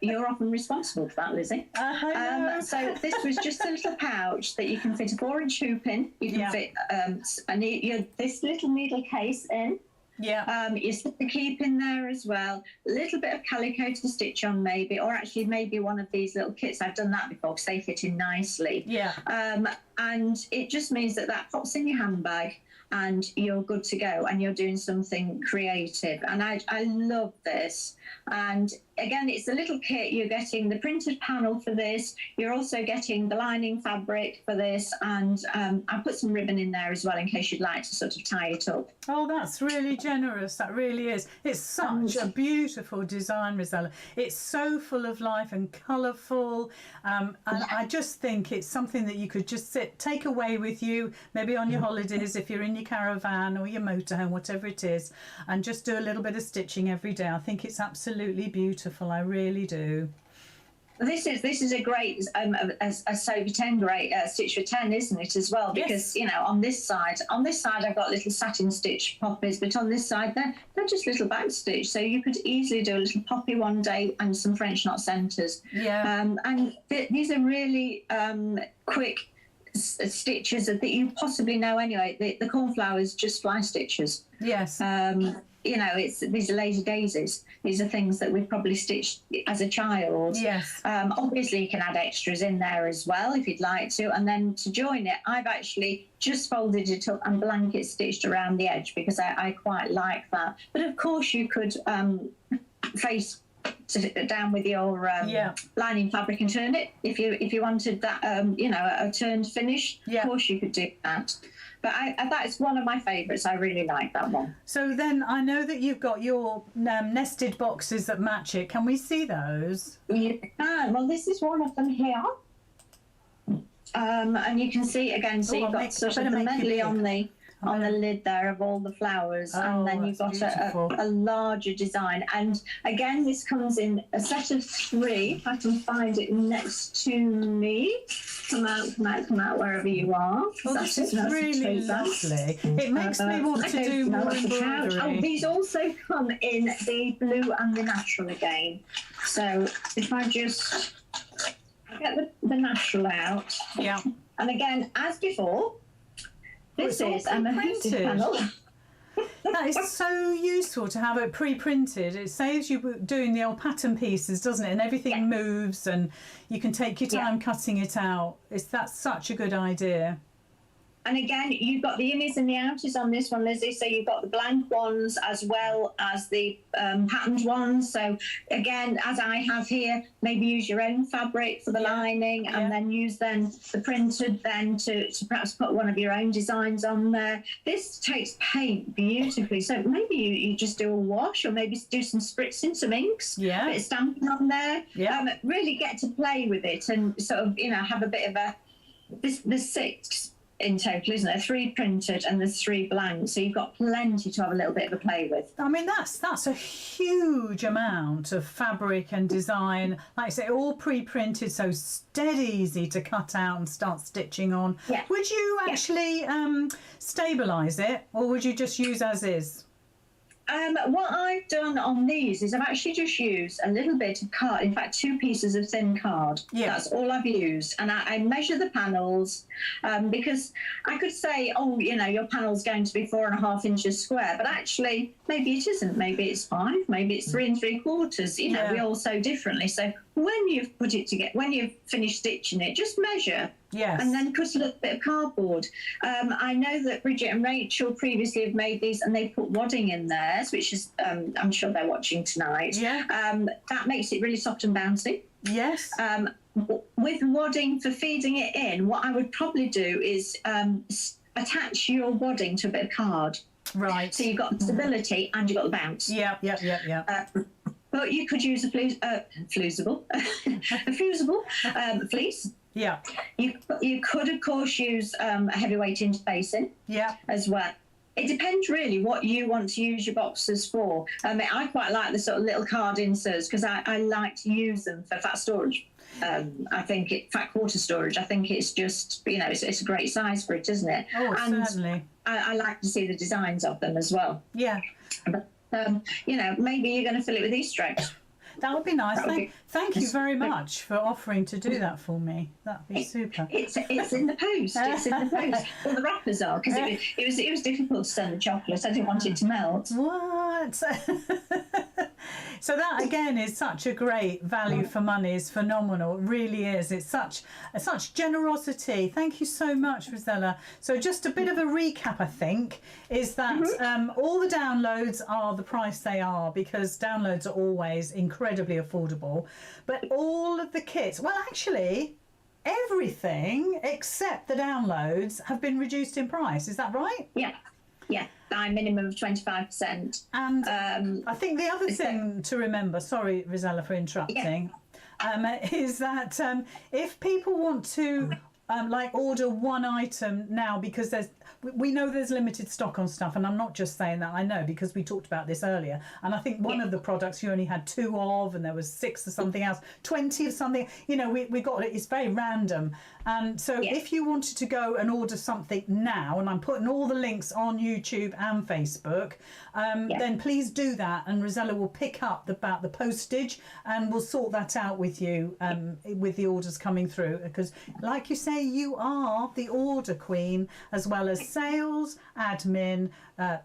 You're often responsible for that, Lizzy. So this was just a little pouch that you can fit a 4-inch hoop in. You can fit this little needle case in. You slip the keep in there as well. A little bit of calico to stitch on, maybe, or actually maybe one of these little kits. I've done that before because they fit in nicely. And it just means that pops in your handbag and you're good to go, and you're doing something creative. And I love this. And again, it's a little kit. You're getting the printed panel for this. You're also getting the lining fabric for this. And I put some ribbon in there as well in case you'd like to sort of tie it up. Oh, that's really generous. That really is. It's such a beautiful design, Rosella. It's so full of life and colourful. And I just think it's something that you could just take away with you, maybe on your holidays if you're in your caravan or your motorhome, whatever it is, and just do a little bit of stitching every day. I think it's absolutely beautiful. I really do. This is a great a Sophie 10 great stitch for 10, isn't it, as well? Because on this side I've got little satin stitch poppies, but on this side they're just little back stitch, so you could easily do a little poppy one day and some French knot centres. And these are really quick stitches that you possibly know anyway. The cornflowers just fly stitches. It's these are lazy daisies. These are things that we've probably stitched as a child. Obviously you can add extras in there as well if you'd like to, and then to join it I've actually just folded it up and blanket stitched around the edge because I quite like that. But of course you could face down with your lining fabric and turn it if you wanted that a turned finish. Of course you could do that. But that is one of my favourites. I really like that one. So then I know that you've got your nested boxes that match it. Can we see those? You can. Well, this is one of them here. And you can see again, so you've got sort of the medley on the lid there of all the flowers, and then you've got a larger design. And again, this comes in a set of 3. If I can find it next to me. Come out, wherever you are. Oh, this is really lovely. It makes me want to do more embroidery. Oh, these also come in the blue and the natural again. So if I just get the natural out. And again, as before, this is a printed panel. That is so useful to have it pre-printed. It saves you doing the old pattern pieces, doesn't it? And everything moves, and you can take your time cutting it out. That's such a good idea. And again, you've got the innies and the outies on this one, Lizzie. So you've got the blank ones as well as the patterned ones. So again, as I have here, maybe use your own fabric for the lining, and then use then the printed then to perhaps put one of your own designs on there. This takes paint beautifully. So maybe you just do a wash, or maybe do some spritzing, some inks, bit of stamping on there. Really get to play with it and sort of, have a bit of a, there's 6 in total, isn't there? 3 printed and there's 3 blank, so you've got plenty to have a little bit of a play with. I mean, that's a huge amount of fabric and design, like I say, all pre-printed, so dead easy to cut out and start stitching on. Would you actually stabilize it, or would you just use as is? What I've done on these is I've actually just used a little bit of card, in fact 2 pieces of thin card. That's all I've used, and I measure the panels because I could say, oh, your panel's going to be 4.5 inches square, but actually maybe it isn't. Maybe it's 5, maybe it's 3 3/4. We all sew differently. So when you've put it together, when you've finished stitching it, just measure. And then cut a little bit of cardboard. I know that Bridget and Rachel previously have made these, and they put wadding in theirs, which is, I'm sure they're watching tonight. That makes it really soft and bouncy. With wadding for feeding it in, what I would probably do is attach your wadding to a bit of card. So you've got the stability and you've got the bounce. But you could use a fusible fleece. You could, of course, use a heavyweight interfacing as well. It depends really what you want to use your boxes for. I quite like the sort of little card inserts because I like to use them for fat storage. I think fat quarter storage. I think it's just, it's a great size for it, isn't it? Oh, and certainly. I like to see the designs of them as well. But, maybe you're going to fill it with Easter eggs. That would be nice. Thank you very much for offering to do that for me. That'd be super. It's in the post. It's in the post. Well, the wrappers are, because it was difficult to send the chocolate. I didn't want it to melt. What? So that again is such a great value for money. It's phenomenal. It really is. It's such generosity. Thank you so much, Rossella. So just a bit of a recap, I think, is that all the downloads are the price they are because downloads are always incredibly affordable. But all of the kits, well, actually, everything except the downloads have been reduced in price. Is that right? Yeah, by a minimum of 25%. And I think the other thing to remember, sorry, Rossella, for interrupting, is that if people want to order one item now, because we know there's limited stock on stuff, and I'm not just saying that, I know because we talked about this earlier, and I think one of the products you only had 2 of, and there was 6 of something else, 20 of something, we got it, it's very random. And so if you wanted to go and order something now, and I'm putting all the links on YouTube and Facebook, then please do that, and Rossella will pick up about the postage, and we'll sort that out with you with the orders coming through, because like you say, you are the order queen, as well as sales, admin,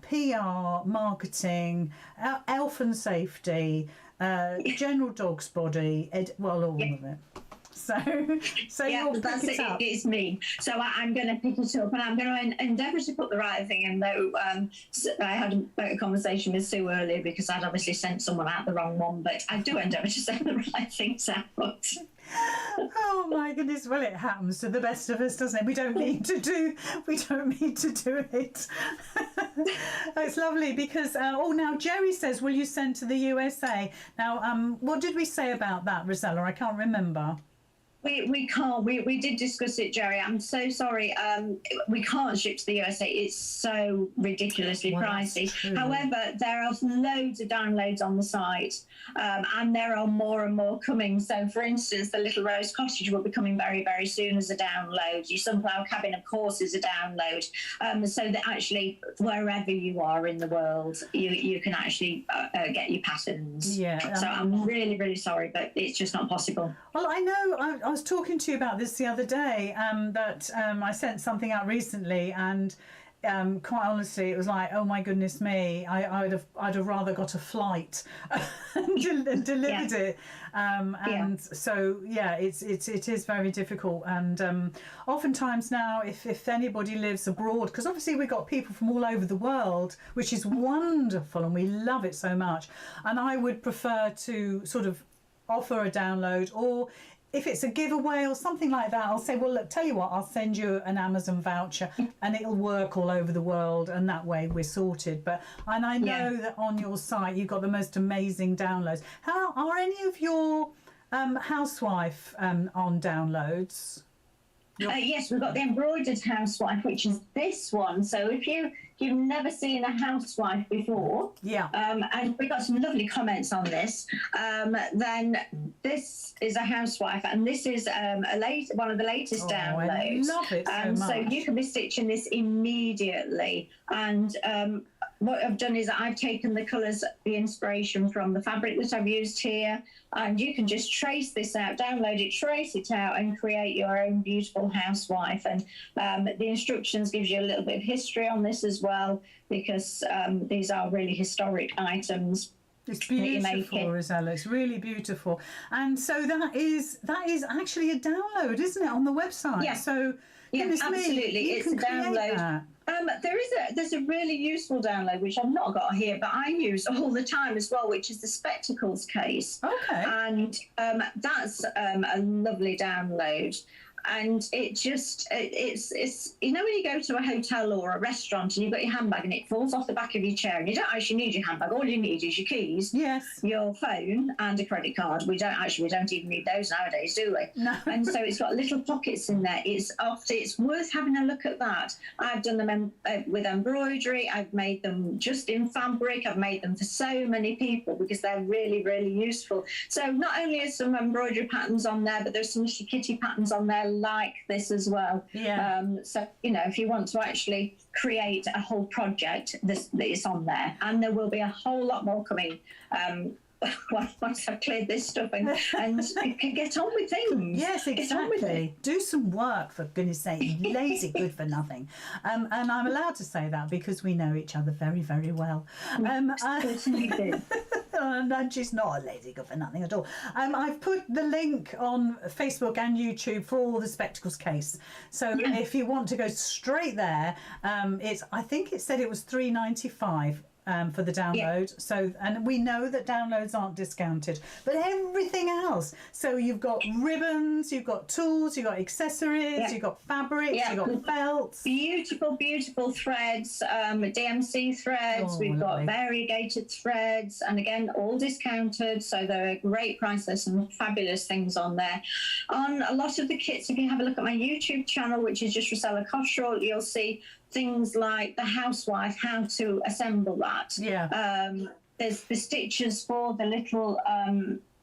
PR, marketing, health and safety, general dog's body, all of it. So you'll pick it up. It's me. So I'm going to pick it up, and I'm going to endeavour to put the right thing in. Though I had a conversation with Sue earlier because I'd obviously sent someone out the wrong one, but I do endeavour to send the right things out. Oh my goodness! Well, it happens to the best of us, doesn't it? We don't need to do it. It's lovely because now Jerry says, "Will you send to the USA?" Now, what did we say about that, Rossella? I can't remember. We can't. We did discuss it, Jerry. I'm so sorry. We can't ship to the USA. It's so ridiculously pricey. However, there are loads of downloads on the site, and there are more and more coming. So, for instance, the Little Rose Cottage will be coming very, very soon as a download. Your Sunflower Cabin, of course, is a download. So that actually, wherever you are in the world, you can actually get your patterns. So I'm really, really sorry, but it's just not possible. Well, I know. I was talking to you about this the other day, that I sent something out recently, and quite honestly, it was like, oh my goodness me, I'd have rather got a flight and delivered it. And so it is very difficult. And oftentimes now, if anybody lives abroad, because obviously we've got people from all over the world, which is wonderful, and we love it so much. And I would prefer to sort of offer a download, or if it's a giveaway or something like that, I'll say, well, look, tell you what, I'll send you an Amazon voucher and it'll work all over the world, and that way we're sorted. And I know that on your site you've got the most amazing downloads. How are any of your housewife on downloads? Yes, we've got the embroidered housewife, which is this one. So if you've never seen a housewife before, and we got some lovely comments on this, then this is a housewife, and this is one of the latest downloads. I love it so much. So you can be stitching this immediately, and what I've done is I've taken the colours, the inspiration from the fabric that I've used here, and you can just trace this out, download it, trace it out, and create your own beautiful housewife. And the instructions gives you a little bit of history on this as well, because these are really historic items. It's beautiful, Rossella. It's really beautiful. And so that is actually a download, isn't it, on the website? Yeah. So absolutely, it's a download. That. There's a really useful download which I've not got here, but I use all the time as well, which is the spectacles case. Okay. And that's a lovely download. And it's you know, when you go to a hotel or a restaurant and you've got your handbag and it falls off the back of your chair, and you don't actually need your handbag, all you need is your keys, your phone and a credit card. We don't even need those nowadays, do we? No. And so it's got little pockets in there. It's worth having a look at that. I've done them with embroidery. I've made them just in fabric. I've made them for so many people because they're really, really useful. So not only is some embroidery patterns on there, but there's some little kitty patterns on there like this as well. So you know, if you want to actually create a whole project, this is on there, and there will be a whole lot more coming once I've cleared this stuff and can get on with things. Yes, exactly. Do some work, for goodness sake. Lazy good for nothing. And I'm allowed to say that because we know each other very, very well. And she's not a lazy good for nothing at all. I've put the link on Facebook and YouTube for all the spectacles case. So if you want to go straight there, I think it said it was $3.95. For the download. So, and we know that downloads aren't discounted, but everything else. So you've got ribbons, you've got tools, you've got accessories, you've got fabrics, you've got belts. Beautiful, beautiful threads, DMC threads. We've got variegated threads, and again, all discounted. So they're a great price. There's some fabulous things on there. On a lot of the kits, if you have a look at my YouTube channel, which is just Rossella Cottrell, you'll see things like the housewife, how to assemble that. There's the stitches for the little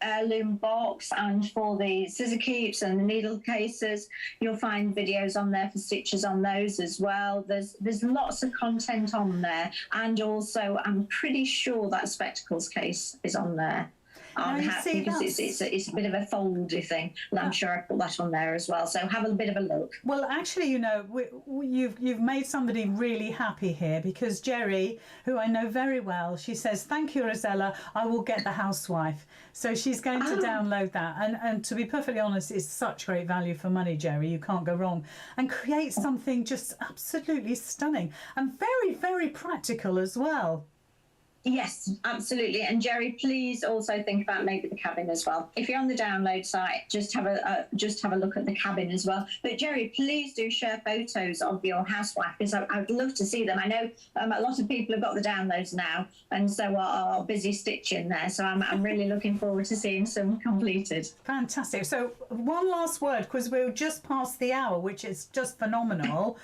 heirloom box and for the scissor keeps and the needle cases. You'll find videos on there for stitches on those as well. There's lots of content on there, and also I'm pretty sure that spectacles case is on there. Because it's a bit of a foldy thing, and I'm sure I put that on there as well. So have a bit of a look. Well, actually, you know, you've made somebody really happy here, because Jerry, who I know very well, she says, "Thank you, Rossella. I will get the housewife." So she's going to download that, and to be perfectly honest, it's such great value for money, Jerry. You can't go wrong, and create something just absolutely stunning and very, very practical as well. Yes, absolutely. And Jerry, please also think about maybe the cabin as well. If you're on the download site, just have a look at the cabin as well. But Jerry, please do share photos of your housewife, because I'd love to see them. I know a lot of people have got the downloads now, and so are busy stitching there. So I'm really looking forward to seeing some completed. Fantastic. So one last word, because we're just past the hour, which is just phenomenal.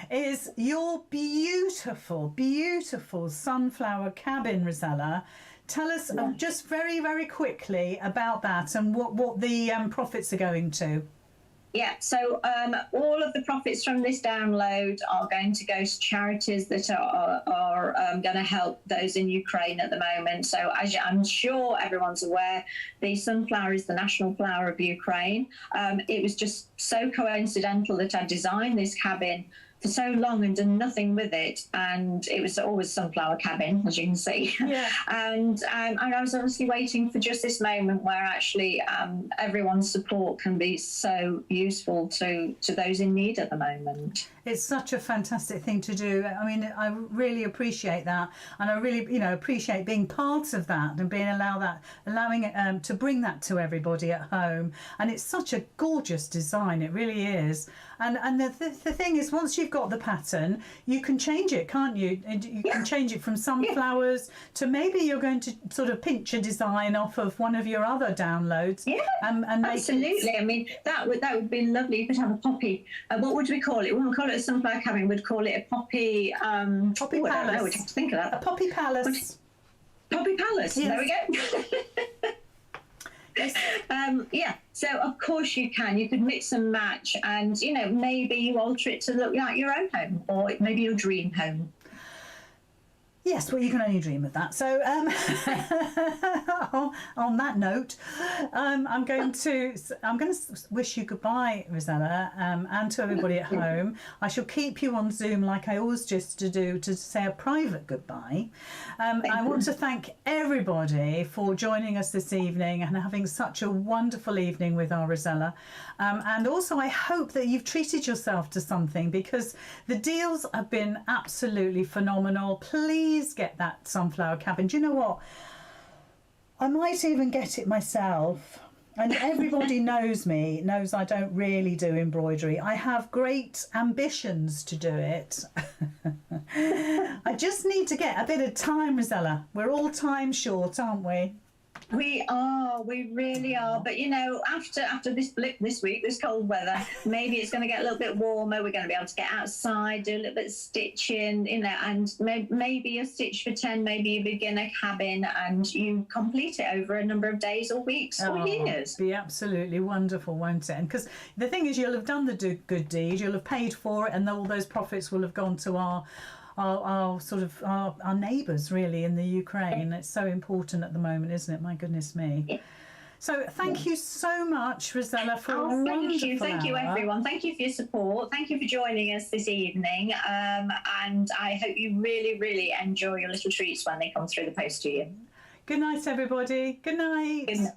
Is your beautiful, beautiful sunflower cabin, Rossella. Tell us just very, very quickly about that and what the profits are going to. Yeah, so all of the profits from this download are going to go to charities that are going to help those in Ukraine at the moment. So as I'm sure everyone's aware, the sunflower is the national flower of Ukraine. It was just so coincidental that I designed this cabin for so long and done nothing with it, and it was always sunflower cabin, as you can see. Yeah. And I was honestly waiting for just this moment where actually everyone's support can be so useful to those in need at the moment. It's such a fantastic thing to do. I mean, I really appreciate that, and I really, appreciate being part of that and allowing it to bring that to everybody at home. And it's such a gorgeous design. It really is. And the thing is, once you've got the pattern, you can change it, can't you? And you can change it from sunflowers to maybe you're going to sort of pinch a design off of one of your other downloads. Yeah, and make absolutely. it... I mean, that would be lovely. You could have a poppy. What would we call it? We wouldn't call it a sunflower cabin. We'd call it a poppy. Poppy palace. palace. We'd have to think of that. A poppy palace. Poppy palace. Yes. There we go. Yes. Yeah, so of course you can. You could mix and match, and maybe you alter it to look like your own home, or maybe your dream home. Yes, well, you can only dream of that. So, on that note, I'm going to wish you goodbye, Rossella, and to everybody at home. I shall keep you on Zoom like I always just do to say a private goodbye. I want to thank everybody for joining us this evening and having such a wonderful evening with our Rossella. And also, I hope that you've treated yourself to something, because the deals have been absolutely phenomenal. Please get that sunflower cabin. Do you know what? I might even get it myself. And everybody knows I don't really do embroidery. I have great ambitions to do it. I just need to get a bit of time, Rossella. We're all time short, aren't we? We really are. But after this blip this week, this cold weather, maybe it's going to get a little bit warmer. We're going to be able to get outside, do a little bit of stitching, and maybe you stitch for 10, maybe you begin a cabin and you complete it over a number of days or weeks or years. Be absolutely wonderful, won't it? And because the thing is, you'll have done the good deed, you'll have paid for it, and all those profits will have gone to our neighbours really in the Ukraine. It's so important at the moment, isn't it? My goodness me. Yeah. So thank you so much, Rossella, for a thank wonderful you. Thank you, hour. everyone. Thank you for your support. Thank you for joining us this evening. And I hope you really, really enjoy your little treats when they come through the post to you. Good night, everybody. Good night. Good night.